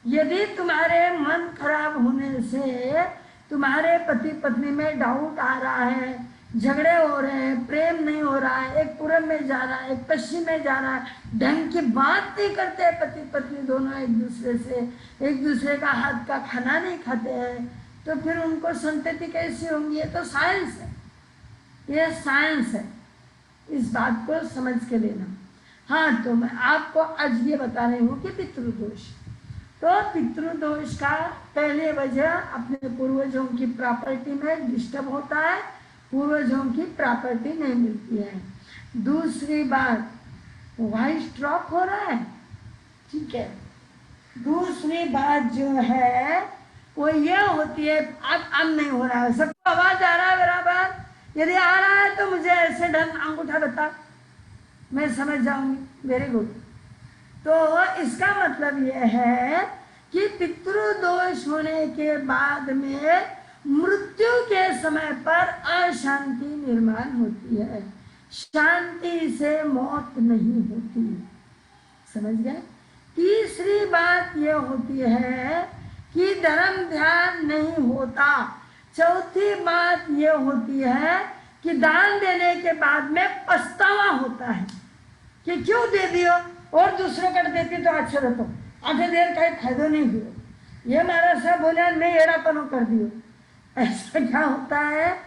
यदि तुम्हारे मन खराब होने से तुम्हारे पति पत्नी में डाउट आ रहा है, झगड़े हो रहे हैं, प्रेम नहीं हो रहा है, एक पूरब में जा रहा है, एक पश्चिम में जा रहा है, ढंग की बात नहीं करते पति पत्नी दोनों एक दूसरे से, एक दूसरे का हाथ का खाना नहीं खाते हैं, तो फिर उनको संतति कैसी होंगी? ये तो साइंस है, ये साइंस है। इस बात को समझ के लेना। हाँ, तो मैं आपको आज ये बता रही हूँ कि पितृदोष, तो पितृदोष का पहले वजह अपने पूर्वजों की प्रॉपर्टी में डिस्टर्ब होता है, पूर्वजों की प्रॉपर्टी नहीं मिलती है। दूसरी बात, वॉइस ड्रॉप हो रहा है, ठीक है। दूसरी बात जो है वो ये होती है, अब नहीं हो रहा है, सबको आवाज आ रहा है बराबर? यदि आ रहा है तो मुझे ऐसे ढंग अंगूठा बता, मैं समझ जाऊंगी। Very good. तो इसका मतलब यह है कि पितृदोष होने के बाद में मृत्यु के समय पर अशांति निर्माण होती है, शांति से मौत नहीं होती। समझ गए? तीसरी बात यह होती है कि धर्म ध्यान नहीं होता। चौथी बात यह होती है कि दान देने के बाद में पछतावा होता है कि क्यों दे दियो, और दूसरों कर देती तो अच्छा रहता, आधे देर का फायदा नहीं हुआ, ये महाराज साहब बोले मैं एड़ापन कर दियो। ऐसा क्या होता है?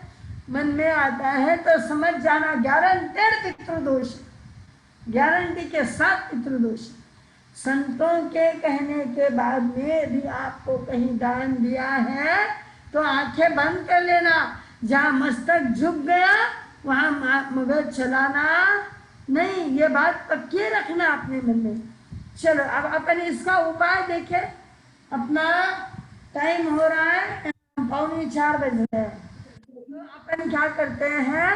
मन में आता है तो समझ जाना, गारंटेड पितृदोष, गारंटी के साथ पितृदोष। संतों के कहने के बाद में यदि आपको कहीं दान दिया है तो आंखें बंद कर लेना। जहाँ मस्तक झुक गया वहां मगज चलाना नहीं, ये बात पक्की रखना अपने मन में। चलो अब अपन इसका उपाय देखें। अपना टाइम हो रहा है 3:45 बज रहे हैं, तो अपन क्या करते हैं,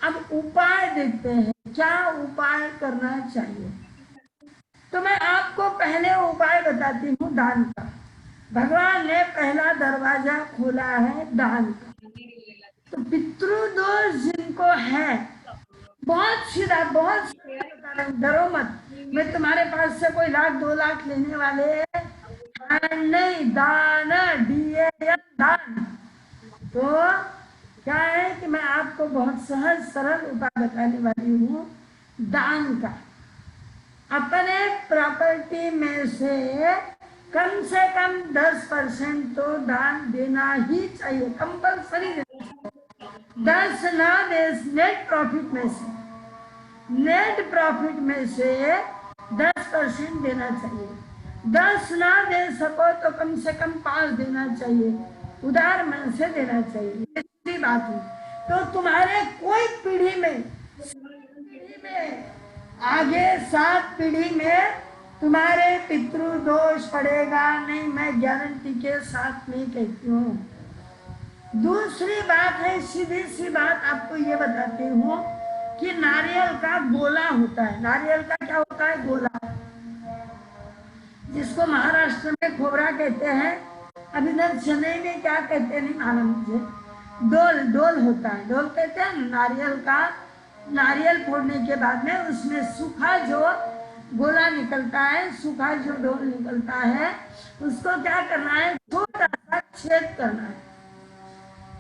अब उपाय देखते हैं क्या उपाय करना चाहिए। तो मैं आपको पहले उपाय बताती हूँ दान का। भगवान ने पहला दरवाजा खोला है दान का। तो पितृदोष जिनको है, बहुत सीधा, बहुत सीधा बता रहा हूँ, डरो मत। मैं तुम्हारे पास से कोई 1,00,000 2 लाख लेने वाले नहीं, दान, DAN दान। तो क्या है कि मैं आपको बहुत सहज सरल उपाय बताने वाली हूँ दान का। अपने प्रॉपर्टी में से कम 10% तो दान देना ही चाहिए, कंपल्सरी देना चाहिए। 10 ना दे, नेट प्रॉफिट में से, नेट प्रॉफिट में से 10% देना चाहिए। 10 ना दे सको तो कम से कम 5 देना चाहिए। उदार मन से देना चाहिए, ये सीधी बात है। तो तुम्हारे कोई पीढ़ी में आगे 7 पीढ़ी में तुम्हारे पितृ दोष पड़ेगा नहीं, मैं गारंटी के साथ नहीं कहती हूँ। दूसरी बात है, सीधी सी बात आपको ये बताती हूँ कि नारियल का गोला होता है। नारियल का क्या होता है? गोला, जिसको महाराष्ट्र में खोबरा कहते हैं। अब इधर चेन्नई में क्या कहते हैं नहीं मालूम मुझे। डोल, डोल होता है, डोल कहते हैं नारियल का। नारियल फोड़ने के बाद में उसमें सूखा जो गोला निकलता है, सूखा जो डोल निकलता है, उसको क्या करना है? छोटा सा छेद करना है।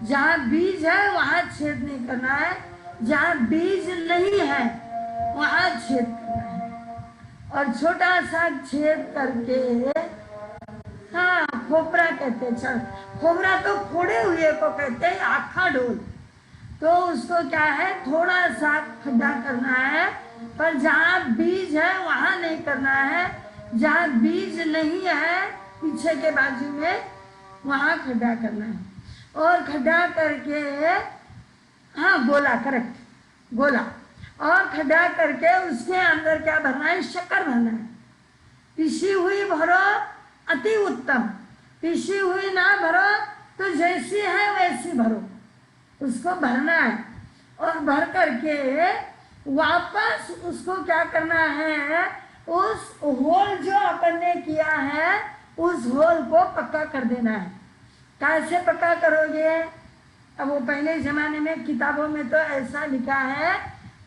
जहाँ बीज है वहां छेद नहीं करना है, जहाँ बीज नहीं है वहां छेद करना है। और छोटा सा छेद करके, हाँ खोपरा कहते हैं, खोपरा तो फोड़े हुए को कहते हैं, आखा डोल। तो उसको क्या है, थोड़ा सा खड्डा करना है, पर जहाँ बीज है वहां नहीं करना है, जहाँ बीज नहीं है पीछे के बाजू में वहां खड्डा करना है। और खड्डा करके, हाँ गोला, करेक्ट, गोला। और खड्डा करके उसके अंदर क्या भरना है? शक्कर भरना है। पिसी हुई भरो, अति उत्तम। पिसी हुई ना भरो तो जैसी है वैसी भरो, उसको भरना है। और भर करके वापस उसको क्या करना है? उस होल जो अपन ने किया है उस होल को पक्का कर देना है। कैसे पक्का करोगे? अब वो पहले जमाने में किताबों में तो ऐसा लिखा है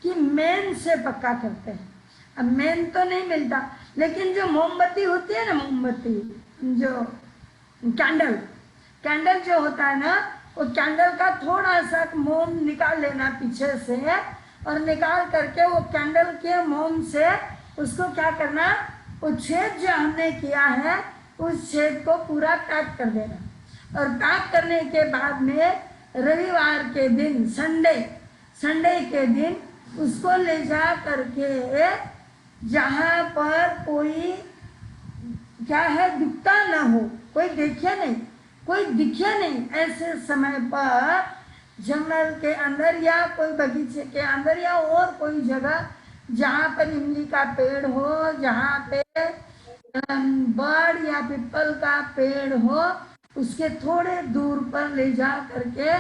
कि मेन से पक्का करते हैं। अब मेन तो नहीं मिलता, लेकिन जो मोमबत्ती होती है ना, मोमबत्ती जो कैंडल, कैंडल जो होता है ना, वो कैंडल का थोड़ा सा मोम निकाल लेना पीछे से, और निकाल करके वो कैंडल के मोम से उसको क्या करना? वो छेद जो हमने किया है उस छेद को पूरा पैक कर देना। और पैक करने के बाद में रविवार के दिन, संडे के दिन उसको ले जा करके जहाँ पर कोई क्या है दिखता ना हो, कोई दिखे नहीं, ऐसे समय पर जंगल के अंदर या कोई बगीचे के अंदर या और कोई जगह जहाँ पर इमली का पेड़ हो, जहाँ पे बड़ या पीपल का पेड़ हो, उसके थोड़े दूर पर ले जा करके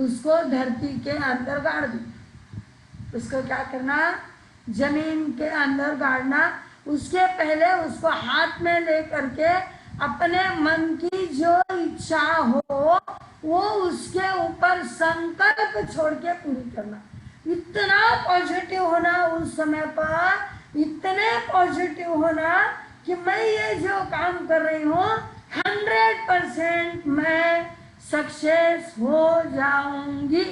उसको धरती के अंदर गाड़ दो। उसको क्या करना? जमीन के अंदर गाड़ना। उसके पहले उसको हाथ में ले करके अपने मन की जो इच्छा हो वो उसके ऊपर संकल्प छोड़ के पूरी करना। इतना पॉजिटिव होना उस समय पर, इतने पॉजिटिव होना कि मैं ये जो काम कर रही हूँ 100% मैं सक्सेस हो जाऊंगी।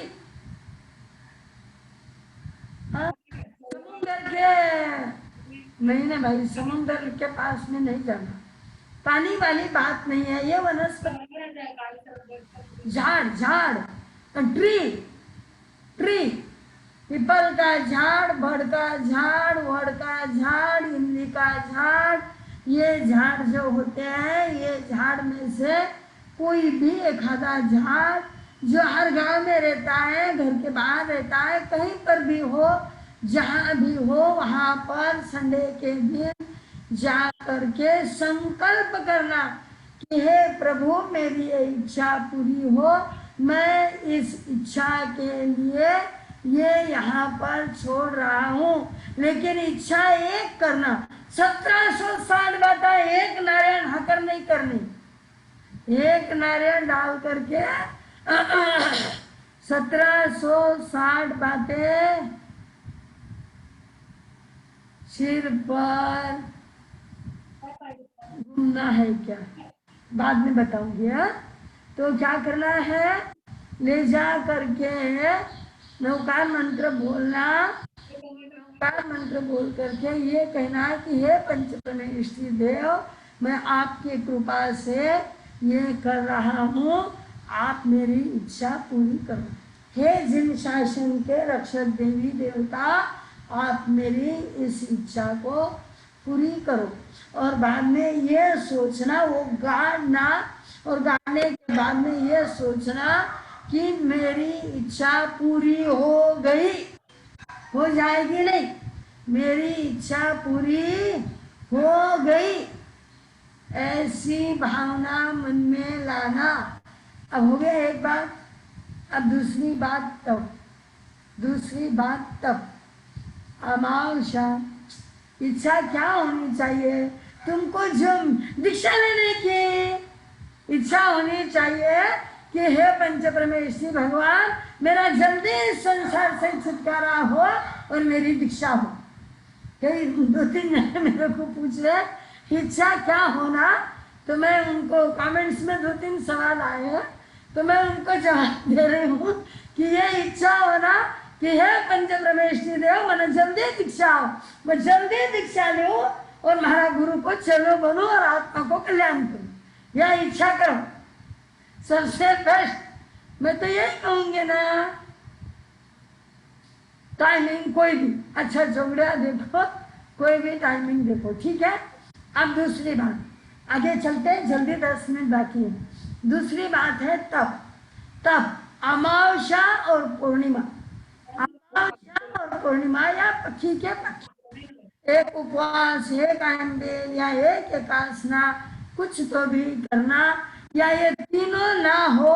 समुंदर के नहीं भाई, समुंदर के पास में नहीं जाना, पानी वाली बात नहीं है ये। वनस्पति, झाड़, ट्री, पीपल का झाड़, बड़ का झाड़, वड़ का झाड़, इमली का झाड़, ये झाड़ जो होते हैं, ये झाड़ में से कोई भी एक आधा झाड़ जो हर गांव में रहता है, घर के बाहर रहता है, कहीं पर भी हो, जहाँ भी हो, वहाँ पर संडे के दिन जा करके संकल्प करना कि हे प्रभु मेरी ये इच्छा पूरी हो, मैं इस इच्छा के लिए ये यहाँ पर छोड़ रहा हूँ। लेकिन इच्छा एक करना, 1760 बातें एक नारायण हकर नहीं करनी। एक नारियल डाल करके 1760 बातें सिर पर घूमना है क्या? बाद में बताऊंगी। हाँ, तो क्या करना है? ले जा करके नौकार मंत्र बोलना, नौकार मंत्र बोल करके ये कहना है कि हे पंचतन इष्टि देव, मैं आपकी कृपा से ये कर रहा हूँ, आप मेरी इच्छा पूरी करो। हे जिन शासन के रक्षक देवी देवता, आप मेरी इस इच्छा को पूरी करो। और बाद में ये सोचना, वो गाड़ना और गाने के बाद में ये सोचना कि मेरी इच्छा पूरी हो गई, हो जाएगी नहीं, मेरी इच्छा पूरी हो गई, ऐसी भावना मन में लाना। अब हो गया एक बात, अब दूसरी बात तब अमावस्या। इच्छा क्या होनी चाहिए? तुमको जो दीक्षा लेने की इच्छा होनी चाहिए कि हे पंच परमेश्वरी भगवान, मेरा जल्दी इस संसार से छुटकारा हो और मेरी दीक्षा हो। कई 2-3 जने मेरे को पूछ रहे इच्छा क्या होना, तो मैं उनको कमेंट्स में 2-3 सवाल आए हैं, तो मैं उनको जवाब दे रही हूँ कि ये इच्छा होना कि हे पंच परमेश्वरी देव, मैंने जल्दी दीक्षा हो, मैं जल्दी दीक्षा लूं और महाराज गुरु को चलो बनूं और आत्मा को कल्याण करूं, यह इच्छा करो। सबसे बेस्ट मैं तो यही कहूंगी ना, टाइमिंग कोई भी अच्छा जोगड़ा देखो, कोई भी टाइमिंग देखो, ठीक है। अब दूसरी बात, आगे चलते हैं, जल्दी 10 मिनट बाकी है। दूसरी बात है तब अमावस्या और पूर्णिमा, अमावस्या और पूर्णिमा या पक्षी के पक्षी, एक उपवास, एक आंबेल या एक एकासना, कुछ तो भी करना, या ये तीनों ना हो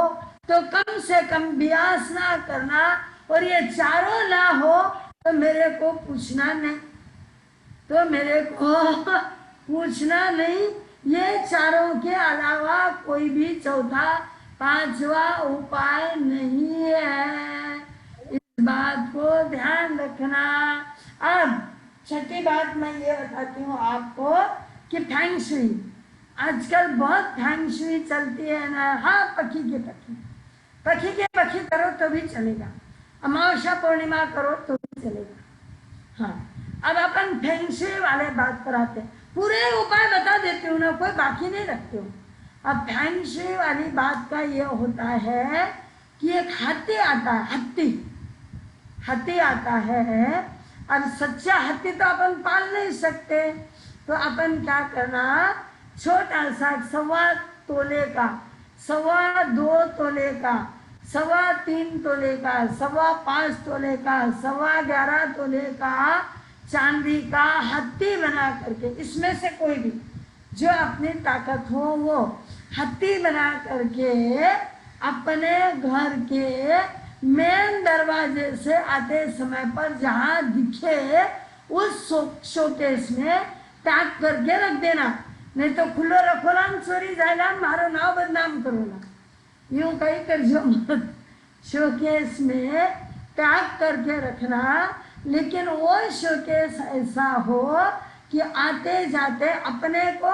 तो कम से कम व्यासना करना, और ये चारों ना हो तो मेरे को पूछना नहीं, तो मेरे को पूछना नहीं। ये चारों के अलावा कोई भी चौथा पांचवा उपाय नहीं है, इस बात को ध्यान रखना। अब छठी बात मैं ये बताती हूँ आपको कि फैंग शुई, आजकल बहुत फैंग शुई चलती है ना। हाँ, पक्षी के पक्षी करो तो भी चलेगा, अमावस्या पूर्णिमा करो तो भी चलेगा। हाँ, अब अपन फैंग शुई वाले बात पर आते हैं, पूरे उपाय बता देती हूँ ना, कोई बाकी नहीं रखती हूँ। अब फैंग शुई वाली बात का ये होता है कि एक हाथी आता है, हाथी आता है, और सच्चा हाथी तो अपन पाल नहीं सकते, तो अपन क्या करना, छोटा सा 1.25 तोले का, 2.25 तोले का, 3.25 तोले का, 5.25 तोले का, 11.25 तोले का चांदी का हाथी बना करके, इसमें से कोई भी जो अपनी ताकत हो वो हाथी बना करके अपने घर के मेन दरवाजे से आते समय पर जहाँ दिखे उस शोकेस में पैक करके रख देना, नहीं तो खुलो रखोला चोरी जाएगा, मारो नाव बदनाम करोला, यूं कहीं कर जो मत, शोकेस में पैक करके रखना। लेकिन वो शोकेस ऐसा हो कि आते जाते अपने को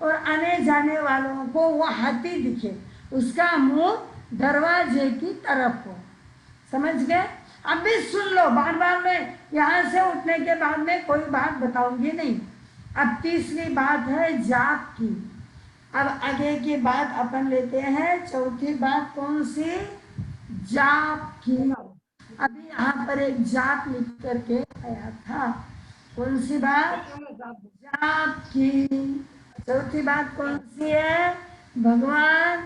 और आने जाने वालों को वो हाथी दिखे, उसका मुंह दरवाजे की तरफ हो, समझ गए। अब भी सुन लो, बार बार में यहाँ से उठने के बाद में कोई बात बताऊंगी नहीं। अब तीसरी बात है जाप की। अब आगे की बात अपन लेते हैं, चौथी बात कौन सी, जाप की। अभी यहाँ पर एक जाप लिख करके आया था, कौन सी बात, जाप की। चौथी बात कौन सी है, भगवान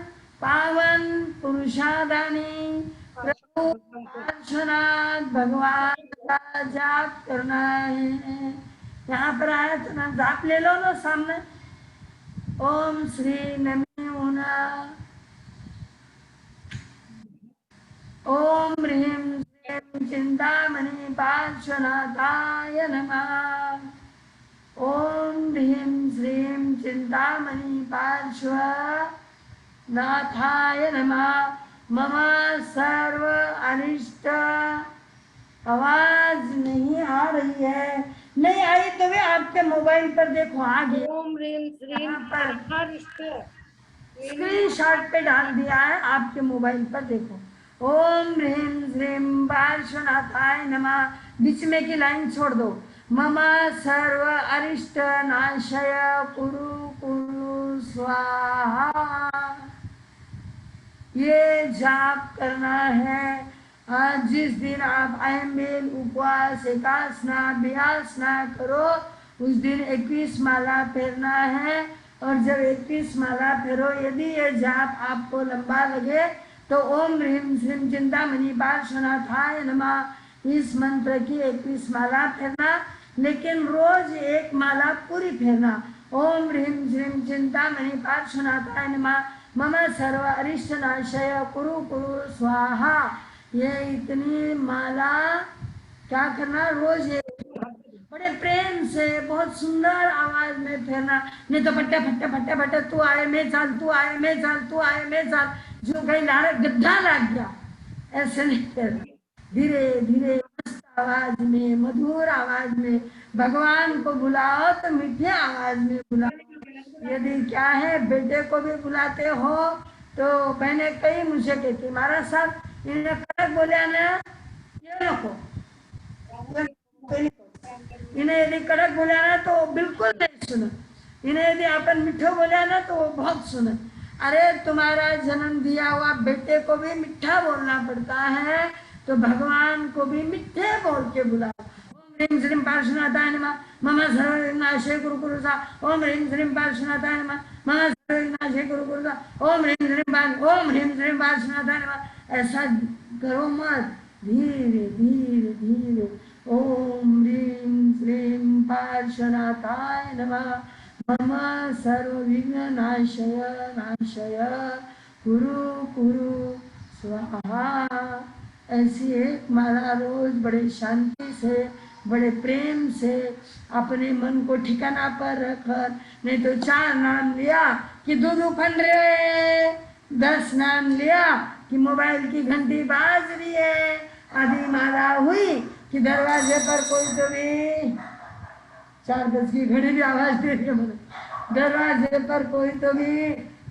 पावन पुरुषादानी प्रभु पार्श्वनाथ भगवान का जाप करना है। यहाँ पर आया तो ना जाप ले लो ना सामने, ओम श्री नमी मुना, ओम ह्रीं श्रीं चिंतामणि पार्श्वनाथाय नमः, ओम ह्रीं श्रीं चिंतामणि पार्श्वनाथाय नमः। मम सर्व अनिष्ट, आवाज नहीं आ रही है, नहीं आई तो वे आपके मोबाइल पर देखो, आ गया, ओम ह्रीं श्रीं पर हरिष्ट स्क्रीनशॉट पे डाल दिया है, आपके मोबाइल पर देखो, ओम ह्रीं श्रीं पार्श्वनाथाय नमः, बीच में की लाइन छोड़ दो, मम सर्व अरिष्ट नाशय कुरु कुरु स्वाहा। ये जाप करना है। आज जिस दिन आप आयमेल उपवास एकासना व्यासना करो, उस दिन 21 माला फेरना है और जब 31 माला फेरो, यदि ये जाप आपको लंबा लगे तो ओम ह्रीम श्रीम चिंतामणि पार्श्वनाथाय नमः इस मंत्र की 31 माला फेरना, लेकिन रोज एक माला पूरी फेरना। ओम ह्रीम श्रीम चिंतामणि पार्श्वनाथाय नमः मम सर्व अरिष्ट नाशय कुरु कुरु स्वाहा। ये इतनी माला क्या करना, रोज एक बड़े प्रेम से बहुत सुंदर आवाज में फेरना। नहीं तो फट्टे फट्टे फट्टे फट्टे तू आए मैं चाल, तू आए मैं चाल, तू आए मैं चाल, जो कहीं लारे गड्ढा लग गया, ऐसे नहीं फेरना। धीरे धीरे मस्त आवाज में, मधुर आवाज में भगवान को बुलाओ, तो मीठे आवाज में बुलाओ। यदि क्या है बेटे को भी बुलाते हो तो मैंने कई मुझे कहती महाराज साहब इन्हें कड़क बोलिया ना, ये नको, इन्हें यदि कड़क बोला ना तो बिल्कुल नहीं सुना, इन्हें यदि अपन मिठो बोला ना तो वो बहुत सुना। अरे तुम्हारा जन्म दिया हुआ बेटे को भी मिठा बोलना पड़ता है, तो भगवान को भी मिठे बोल के बुलाओ। ओम ह्रीं श्रीं पार्श्वनाथाय नमः मम सर्वविघ्नाशय कुरु कुरु स्वाहा। ओम ह्रीं श्रीं पार्श्वनाथाय नमः मम सर्वविघ्नाशय कुरु कुरु स्वाहा। ओम ह्रीं श्रीं पार्श्वनाथाय नमः। ऐसा करो मत, धीरे धीरे धीरे। ओम ह्रीं श्रीं पार्श्वनाथाय नमः मम सर्वविघ्न नाशय नाशय कुरु कुरु स्वाहा। ऐसी एक माला रोज बड़े शांति से, बड़े प्रेम से अपने मन को ठिकाना पर रखकर, नहीं तो 4 नाम लिया कि दूध उफन रहे, 10 नाम लिया कि मोबाइल की घंटी बाज रही है, आधी माला हुई कि दरवाजे पर कोई तो भी 4 गज की घड़ी भी आवाज दे रही है, दरवाजे पर कोई तो भी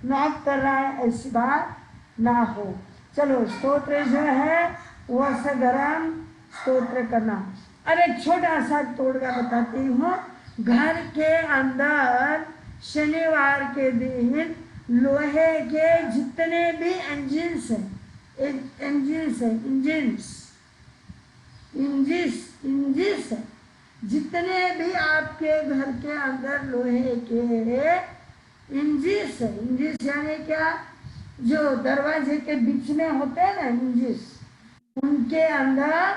नॉक कर रहा है, ऐसी बात ना हो। चलो स्तोत्र जो है वो से गरम स्तोत्र करना। अब एक छोटा सा तोड़गा बताती हूँ। घर के अंदर शनिवार के दिन लोहे के जितने भी इंजिन्स है, इंजिन्स है, जितने भी आपके घर के अंदर लोहे के इंजिस है, इंजिस यानी क्या, जो दरवाजे के बीच में होते हैं ना इंजिस, उनके अंदर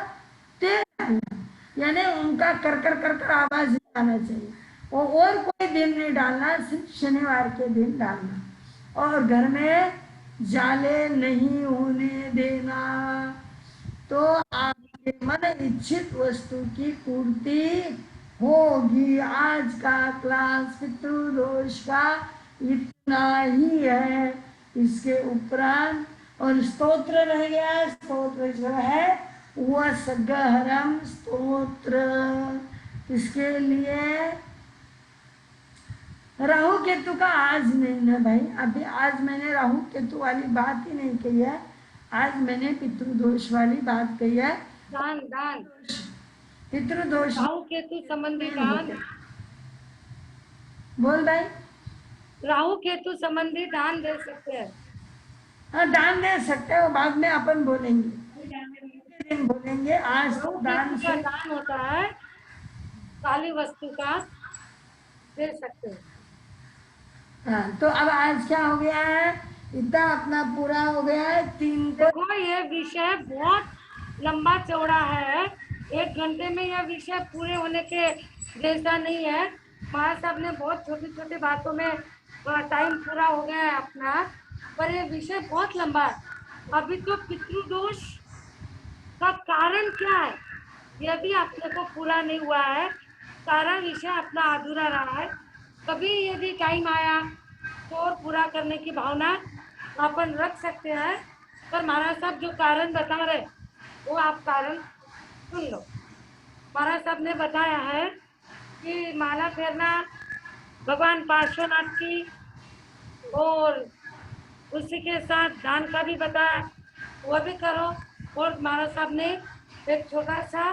तेल डालना, यानी उनका कर कर कर कर आवाज आना चाहिए। और कोई दिन नहीं डालना, सिर्फ शनिवार के दिन डालना। और घर में जाले नहीं होने देना, तो आपके मन इच्छित वस्तु की पूर्ति होगी। आज का क्लास पितृदोष का इतना ही है, इसके उपरांत और स्तोत्र रह गया। स्तोत्र जो है वह सगहरम स्तोत्र, इसके लिए राहु केतु का आज नहीं ना भाई, अभी आज मैंने राहु केतु वाली बात ही नहीं कही है, आज मैंने पितृदोष वाली बात कही है। दान दान पितृदोष राहु केतु संबंधी दान, बोल भाई। राहु केतु संबंधी दान दे सकते हैं। हाँ दान दे सकते हो, बाद में अपन बोलेंगे, दिन बोलेंगे। आज तो दान का दान होता है, काली वस्तु का दे सकते हैं। हाँ, तो अब आज क्या हो गया है, इतना अपना पूरा हो गया है। 3 को देखो ये विषय बहुत लंबा चौड़ा है, 1 घंटे में यह विषय पूरे होने के जैसा नहीं है। महाराज साहब ने बहुत छोटी छोटी बातों में टाइम पूरा हो गया है अपना, पर यह विषय बहुत लंबा है। अभी तो पितृदोष का कारण क्या है यह भी अपने को पूरा नहीं हुआ है, सारा विषय अपना अधूरा रहा है। कभी यदि टाइम आया तो और पूरा करने की भावना अपन रख सकते हैं, पर महाराज साहब जो कारण बता रहे वो आप कारण सुन लो। महाराज साहब ने बताया है कि माला फेरना भगवान पार्श्वनाथ की, और उसी के साथ दान का भी बताया, वो भी करो। और महाराज साहब ने एक छोटा सा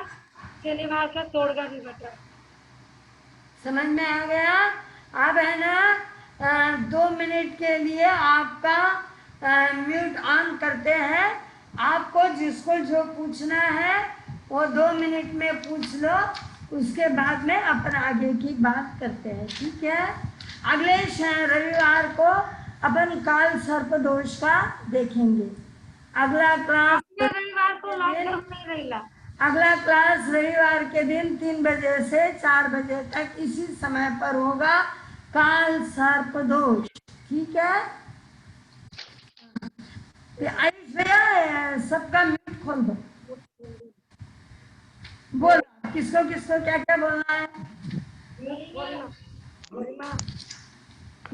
शनिवार का तोड़गा भी बताया। समझ में आ गया। अब है ना 2 मिनट के लिए आपका म्यूट ऑन करते हैं। आपको जिसको जो पूछना है वो 2 मिनट में पूछ लो, उसके बाद में अपन आगे की बात करते हैं, ठीक है। अगले रविवार को अपन काल सर्प दोष का देखेंगे। अगला क्लास अगले रविवार को लॉकडाउन नहीं रहेगा। अगला क्लास रविवार के दिन 3 बजे से 4 बजे तक इसी समय पर होगा, काल सर्प दोष। ठीक है, आयुष भैया सबका म्यूट खोल दो। बोल, किसको किसको क्या क्या बोलना है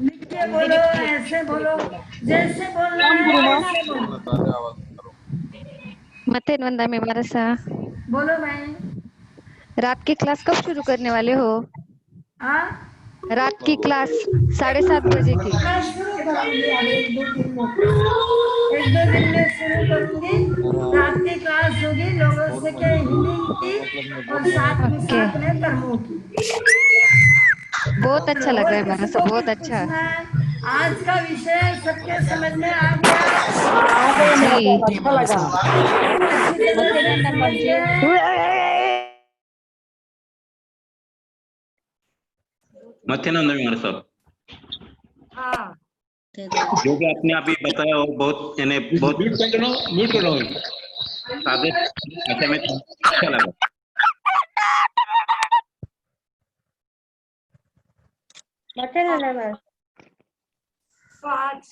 लिख के बोलो, ऐसे बोलो, जैसे बोलना है ऐसे बोलो। मतेन वंदा में मारसा बोलो भाई। रात की क्लास कब शुरू करने वाले हो? हाँ, रात की क्लास 7:30 बजे की। मैं शुरू करूंगी अब 1-2 दिन में शुरू करूंगी। रात की क्लास होगी लोगों से के हीलिंग की और साथ में कर्मों की। बहुत अच्छा लग रहा है और किसी मानसा, को बहुत कुछ अच्छा। पूछना है? आज का विषय सबके समझ में आ गया? जी अच्छा लगा। अच्छी तरह से समझ गए? मत्स्यानंद हमारे साहब, हाँ, जो भी आपने अभी बताया वो बहुत यानी बहुत म्यूट करो। सादे भाषा में अच्छा लगा। तो आज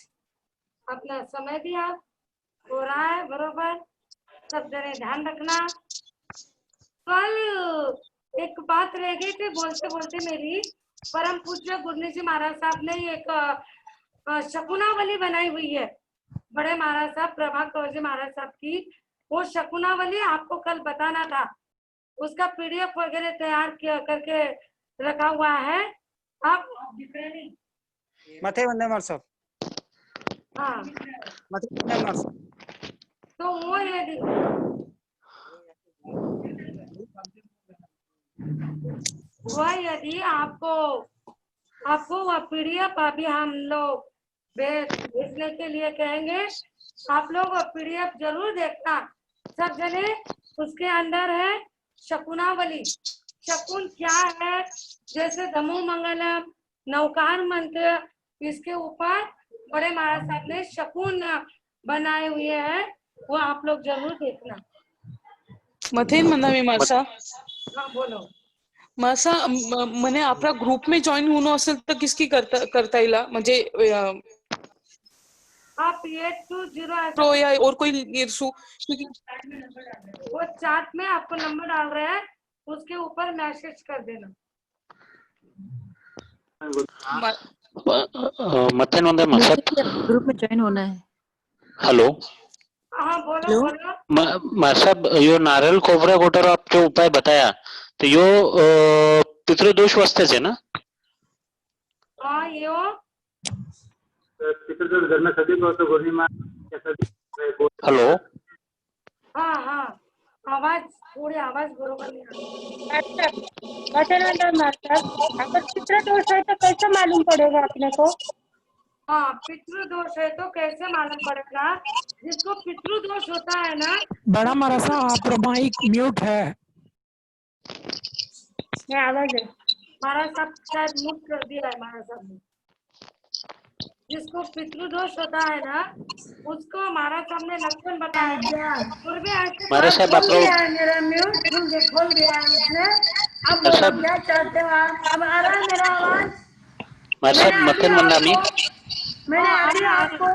अपना समय दिया हो रहा है बरोबर। सब जने ध्यान रखना। कल एक बात रह गई थी बोलते बोलते मेरी। परम पूज्य गुरनी जी महाराज साहब ने एक शकुनावली बनाई हुई है। बड़े महाराज साहब प्रभात कौर जी महाराज साहब की वो शकुनावली आपको कल बताना था। उसका पीडीएफ वगैरह तैयार किया करके रखा हुआ है। आप मथे वंदे मार साहब, हाँ, मथे वंदे मार साहब। तो वो यदि आपको वह पीडीएफ अभी हम लोग भेजने के लिए कहेंगे। आप लोग वह पीडीएफ जरूर देखना सब जने। उसके अंदर है शकुनावली। शकुन क्या है? जैसे दमो मंगलम, नौकार मंत्र, इसके ऊपर बड़े महाराज साहब ने शकुन बनाए हुए हैं। वो आप लोग जरूर देखना। मथेन म्हणा मी मासा हाँ बोलो। मासा मने आपला ग्रुप में जॉइन होणं असेल तर किसकी करता येईल म्हणजे आप 820 प्रो या और कोई इशू, क्योंकि वो चार्ट में आपको नंबर डाल रहे हैं, उसके ऊपर मैसेज कर देना। मत्स्यानंद वंदे मार साहब, ग्रुप में ज्वाइन होना है। हेलो। हाँ बोलो बोलो। मार साहब, यो नारियल खोबरा गोटर आप जो उपाय बताया तो यो पितृदोष वास्ते है ना? हाँ यो पितृदोष घर में सभी को तो गोली मार। हेलो। हाँ हाँ, आवाज थोड़ी आवाज बरोबर नहीं आ मास्टर मास्टर अगर पितृदोष है तो कैसे मालूम पड़ेगा अपने को? हाँ, पितृदोष है तो कैसे मालूम पड़ेगा? जिसको पितृदोष होता है ना, बड़ा मरासा आप माइक म्यूट है। मैं आवाज है महाराज साहब शायद म्यूट कर दिया है महाराज साहब ने। जिसको पितृदोष होता है ना, उसको महाराज साहब ने लक्षण बताया। महाराज साहब आप लोग मेरा म्यूट खोल दिया है उसने। अब बोलो क्या चाहते हो आप? अब आ रहा है मेरा आवाज? महाराज साहब मत्स्यानंद वंदामी मैंने अभी आपको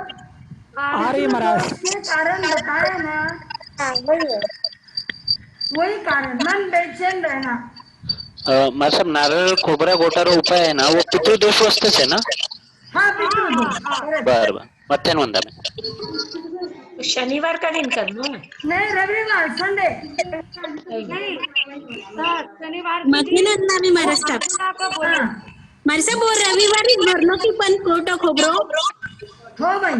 आ रही महाराज। के कारण बताया ना। हाँ वही है। वही कारण, मन बेचैन रहना। महाराज साहब नारियल खोबरा गोटारो उपाय है ना वो पितृदोष वास्ते है ना? हाँ पितृदोष। बराबर। मत्स्यानंद वंदामी शनिवार का दिन करना है। नहीं, रविवार संडे नहीं सर, शनिवार मथेनंदा मी महाराष्ट्रात का बोलो। मारसा बोल रविवारीच भरलो की पण खोटं खोबरो हो भाई,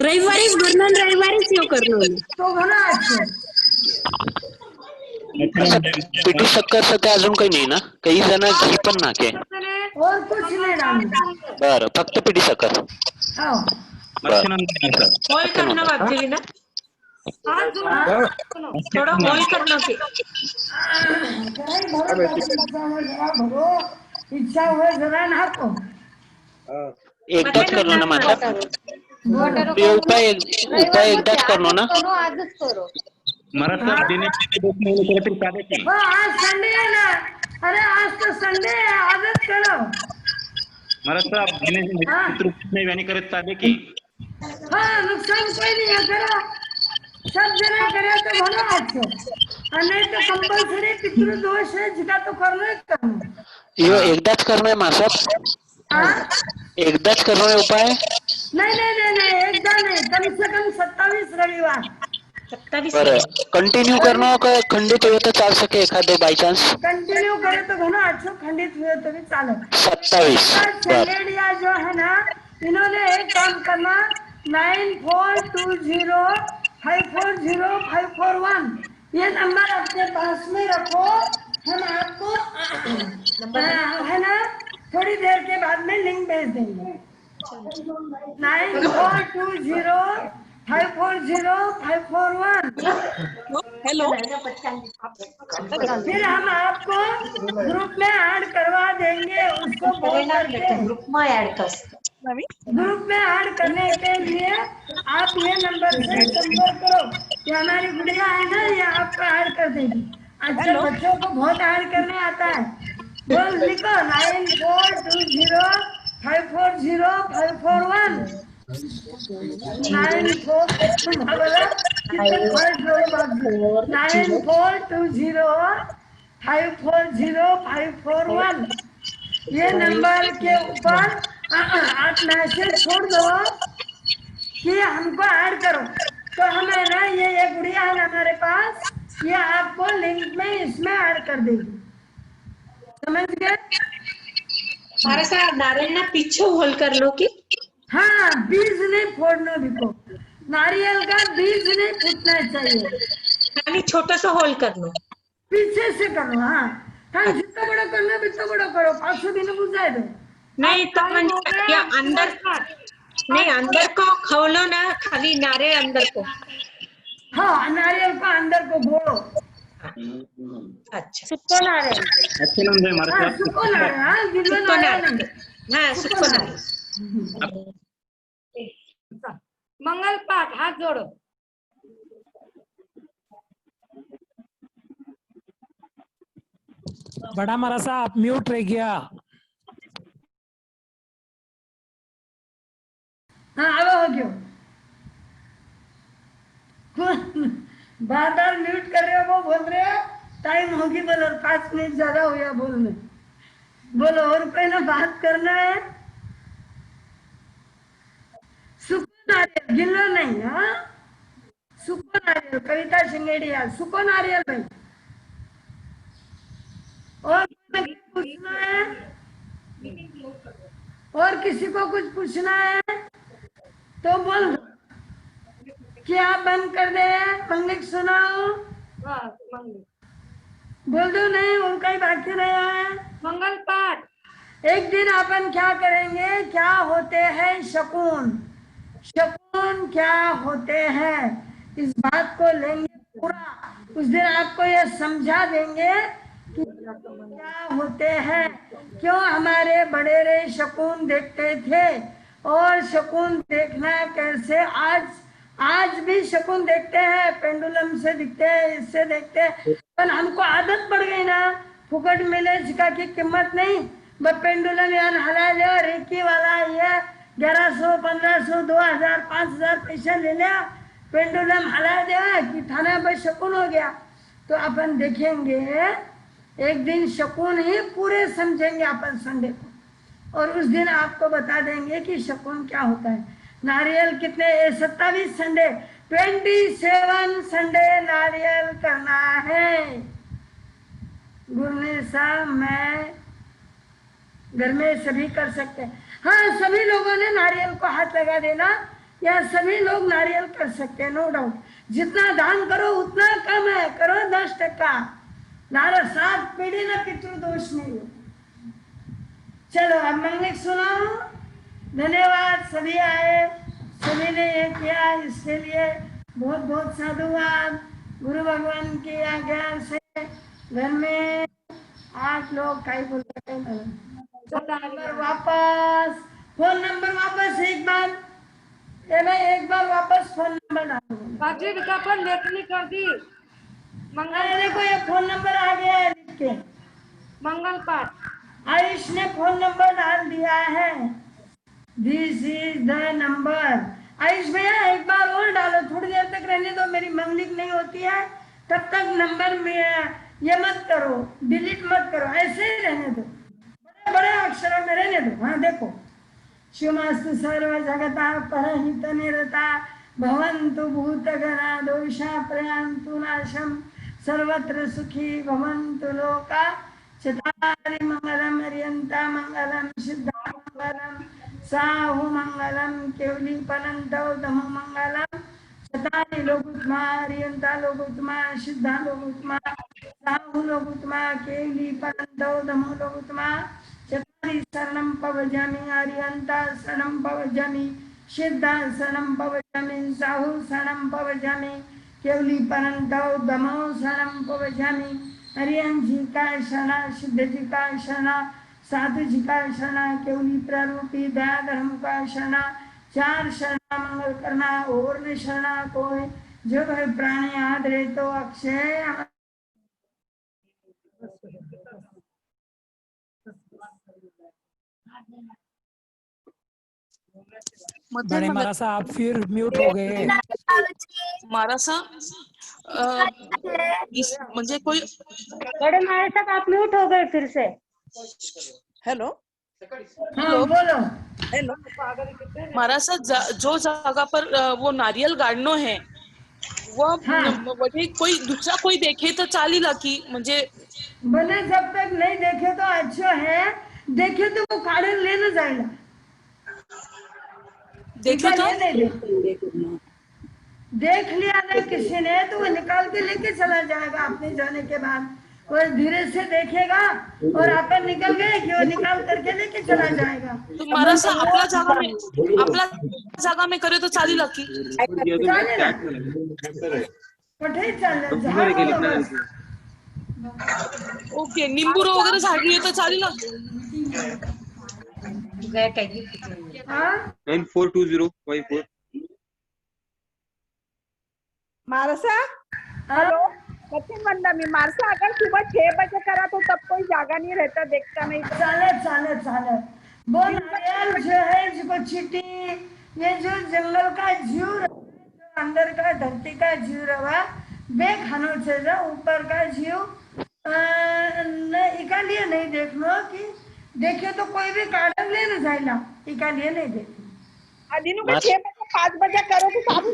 रविवारीच भरलो आणि रविवारीच यो करलो. तो घणा अच्छो। पिठी शक्कर सध्या अजून काही नाही ना? काही जण घी पण नाके. और कुछ नहीं डालना। बरं, फक्त पिठी शक्कर. हाँ, होल करना बाकी ना, हाथ जोड़ो। थोड़ा होल करना की जरा भरो, इच्छा हुए जरा नाको। एकदाच करलो ना माझा ये उपाय एकदाच करलो ना आजच करो महाराज साहब दिन में 2 महीने करे फिर सादे की वो आज संडे है ना, अरे आज तो संडे है, आदत करो। महाराज साहब दिन में हाँ पितृ में यानी करे सादे की हाँ, नुकसान कोई नहीं है, करो। सब जना करे तो भलो आज से, और नहीं तो कंपल्सरी पितृ दोष है जिका तो करना ही करना। यो एकदाच करणं आहे माझा हाँ एकदाच करणं आहे उपाय नहीं नहीं नहीं नहीं, एकदा नहीं, कम से कम 27 रविवार। बरं कंटिन्यू करणं का खंडित हुए तो चाल सके एखादे बाय चान्स कंटिन्यू करे तो घना अच्छो, खंडित हुए तो भी चाले। 27 बर चंदेड़िया जो है ना, इन्होंने एक काम करना, 9420540541 ये नंबर अपने पास में रखो। हम आपको है ना थोड़ी देर के बाद में लिंक भेज देंगे। 9420540541 हेलो फिर हम आपको ग्रुप में ऐड करवा देंगे। उसको ग्रुप में ऐड करने के लिए आप ये नंबर से संपर्क करो। ये हमारी गुड़िया है ना, ये आपको ऐड कर देगी। अच्छा बच्चों को बहुत ऐड करने आता है। बोल लिखो 9420540541 9420540541 ये नंबर के ऊपर आप मैसेज छोड़ दो कि हमको ऐड करो, तो हमें ना ये गुड़िया है ना हमारे पास, ये आपको लिंक में इसमें ऐड कर देगी। समझ गए? हमारे साथ नारियल ना पीछे होल कर लो कि हाँ, बीज नहीं फोड़ना बिको, नारियल का बीज नहीं फूटना चाहिए, खाली छोटा सा होल कर लो। पीछे से करो। हाँ हाँ, जितना बड़ा करना जितना बड़ा करो, 500 दिन बुझाए दो। नहीं तो या अंदर नहीं, अंदर को खोलो ना, खाली नारियल अंदर को। हाँ, नारियल को अंदर को बोलो। अच्छा सुक्को नारियल, अच्छे नाम दे महाराज हाँ साहब सुक्को नारियल, हाँ गिल्लो सुक्को नारियल नारियल, नहीं, हाँ सुक्को नारियल। मंगल पाठ हाथ जोड़ो। बड़ा मरासा आप म्यूट रह गया। हाँ अब हो गयो। बार बार म्यूट कर रहे हो, वो बोल रहे हो टाइम होगी, बोलो 5 मिनट ज्यादा हो गया बोलने। बोलो और कोई ना बात करना है। सुको नारियल, गिल्लो नहीं। हाँ सुको नारियल, कविता शिंगेड़िया, सुको नारियल भाई। और पूछना है? और किसी को कुछ पूछना है तो बोल दो। क्या बंद कर दे? पंडित सुनाओ। बोल दो। नहीं और कहीं बाकी रहा है? मंगल पाठ। एक दिन अपन क्या करेंगे, क्या होते हैं शकुन, शकुन क्या होते हैं, इस बात को लेंगे पूरा। उस दिन आपको ये समझा देंगे कि क्या होते हैं, क्यों हमारे बड़ेरे शकुन देखते थे और शकुन देखना कैसे। आज भी शकुन देखते हैं, पेंडुलम से दिखते हैं, इससे देखते हैं, पर हमको आदत पड़ गई ना, फुकट मिले जिका की कीमत नहीं। बस पेंडुलम यार हला लिया, रेकी वाला ये 1100 1500 2000 5000 पैसे ले लिया, पेंडुलम हला दिया कि थाना पर शकुन हो गया। तो अपन देखेंगे एक दिन शकुन ही पूरे समझेंगे अपन संडे को, और उस दिन आपको बता देंगे कि शकुन क्या होता है। नारियल कितने? 27 संडे, 27 संडे नारियल करना है। गुरु साहब मैं घर में सभी कर सकते हैं। हाँ सभी लोगों ने नारियल को हाथ लगा देना, या सभी लोग नारियल कर सकते हैं, नो डाउट। जितना दान करो उतना कम है, करो 10%। नारा 7 पीढ़ी ना पितृदोष नहीं हो। चलो अब मंगलिक सुनाओ। धन्यवाद सभी आए, सभी ने ये किया, इसके लिए बहुत बहुत साधुवाद। गुरु भगवान की आज्ञा से घर में 8 लोग कई बोलते हैं वापस फोन नंबर वापस एक बार, ये मैं एक बार वापस फोन नंबर डालूंगा। बाजी विज्ञापन लेखनी कर दी। मंगल देखो ये फोन नंबर आ गया है लिख के। मंगल पाठ। आयुष ने फोन नंबर डाल दिया है। This is the number. Ayush भैया एक बार और डालो, थोड़ी देर तक रहने दो, मेरी मंगलिक नहीं होती है तब तक नंबर में ये मत करो, डिलीट मत करो, ऐसे ही रहने दो, बड़े बड़े अक्षरों में रहने दो। हाँ देखो, शिवमास्तु सर्व जगता परहित निरता भवन्तु भूतगणा दोषा प्रयान्तु नाशम सर्वत्र सुखी भवन्तु लोका चतारि मंगलम अर्यन्ता मंगलम सिद्धा मंगलम साहु मंगलम केवली पनंतौ दमो मंगलम चतारि लोकुत्मा अर्यन्ता लोकुत्मा सिद्धा लोकुत्मा साहु लोकुत्मा केवली पनंतौ दमो लोकुत्मा चतारि शरणं पवजामि अर्यन्ता शरणं पवजामि सिद्धा शरणं पवजामि साहु शरणं पवजामि केवली पनंतौ दमो शरणं पवजामि हरियन जी का शरणा, सिद्ध जी का शरणा, साधु जी का शरणा, केवली प्ररूपी दया धर्म का शरणा, चार शरणा मंगल करना और न शरणा कोई, जो भय प्राणी याद रहे तो अक्षय। बड़े महाराज साहब आप फिर म्यूट हो गए। मारासा म्हणजे कोई बड़े महाराज साहब आप म्यूट हो गए फिर से। हेलो हाँ बोलो। हेलो मारासा जो जगह पर वो नारियल गाडणं है वो म्हणजे कोई दूसरा कोई देखे तो चालेल की म्हणजे भले जब तक नहीं देखे तो अच्छा है, देखे तो वो काढून लेना जाएगा। देखो तो देख लिया ना किसी ने तो वो निकाल के लेके चला जाएगा अपने जाने के बाद। वो धीरे से देखेगा और अपन निकल गए कि वो निकाल करके लेके चला जाएगा। तो मारासा आपला जागा में करे तो चालेल की कुठेही चालेल, झाड बोलो बस। ओके निंबूरो वगैरे झाडली तर चालेल हाँ 942054 मारसा हेलो बच्चन वंदा में मारसा अगर सुबह 6 बजे करा तो तब कोई जागा नहीं रहता, देखता नहीं। चाले चाले चाले वो नारियल जो है जिसको चीटी, ये जो जंगल का जीव रहा, जो अंदर का धरती का जीव रहा बेखानों से जो ऊपर का जीव इका लिए नहीं देखना कि देखे तो कोई भी काढ़ ले न जाएगा, इका लिए नहीं देखना। दिन को 6 बजे 5 बजे करो तो चालू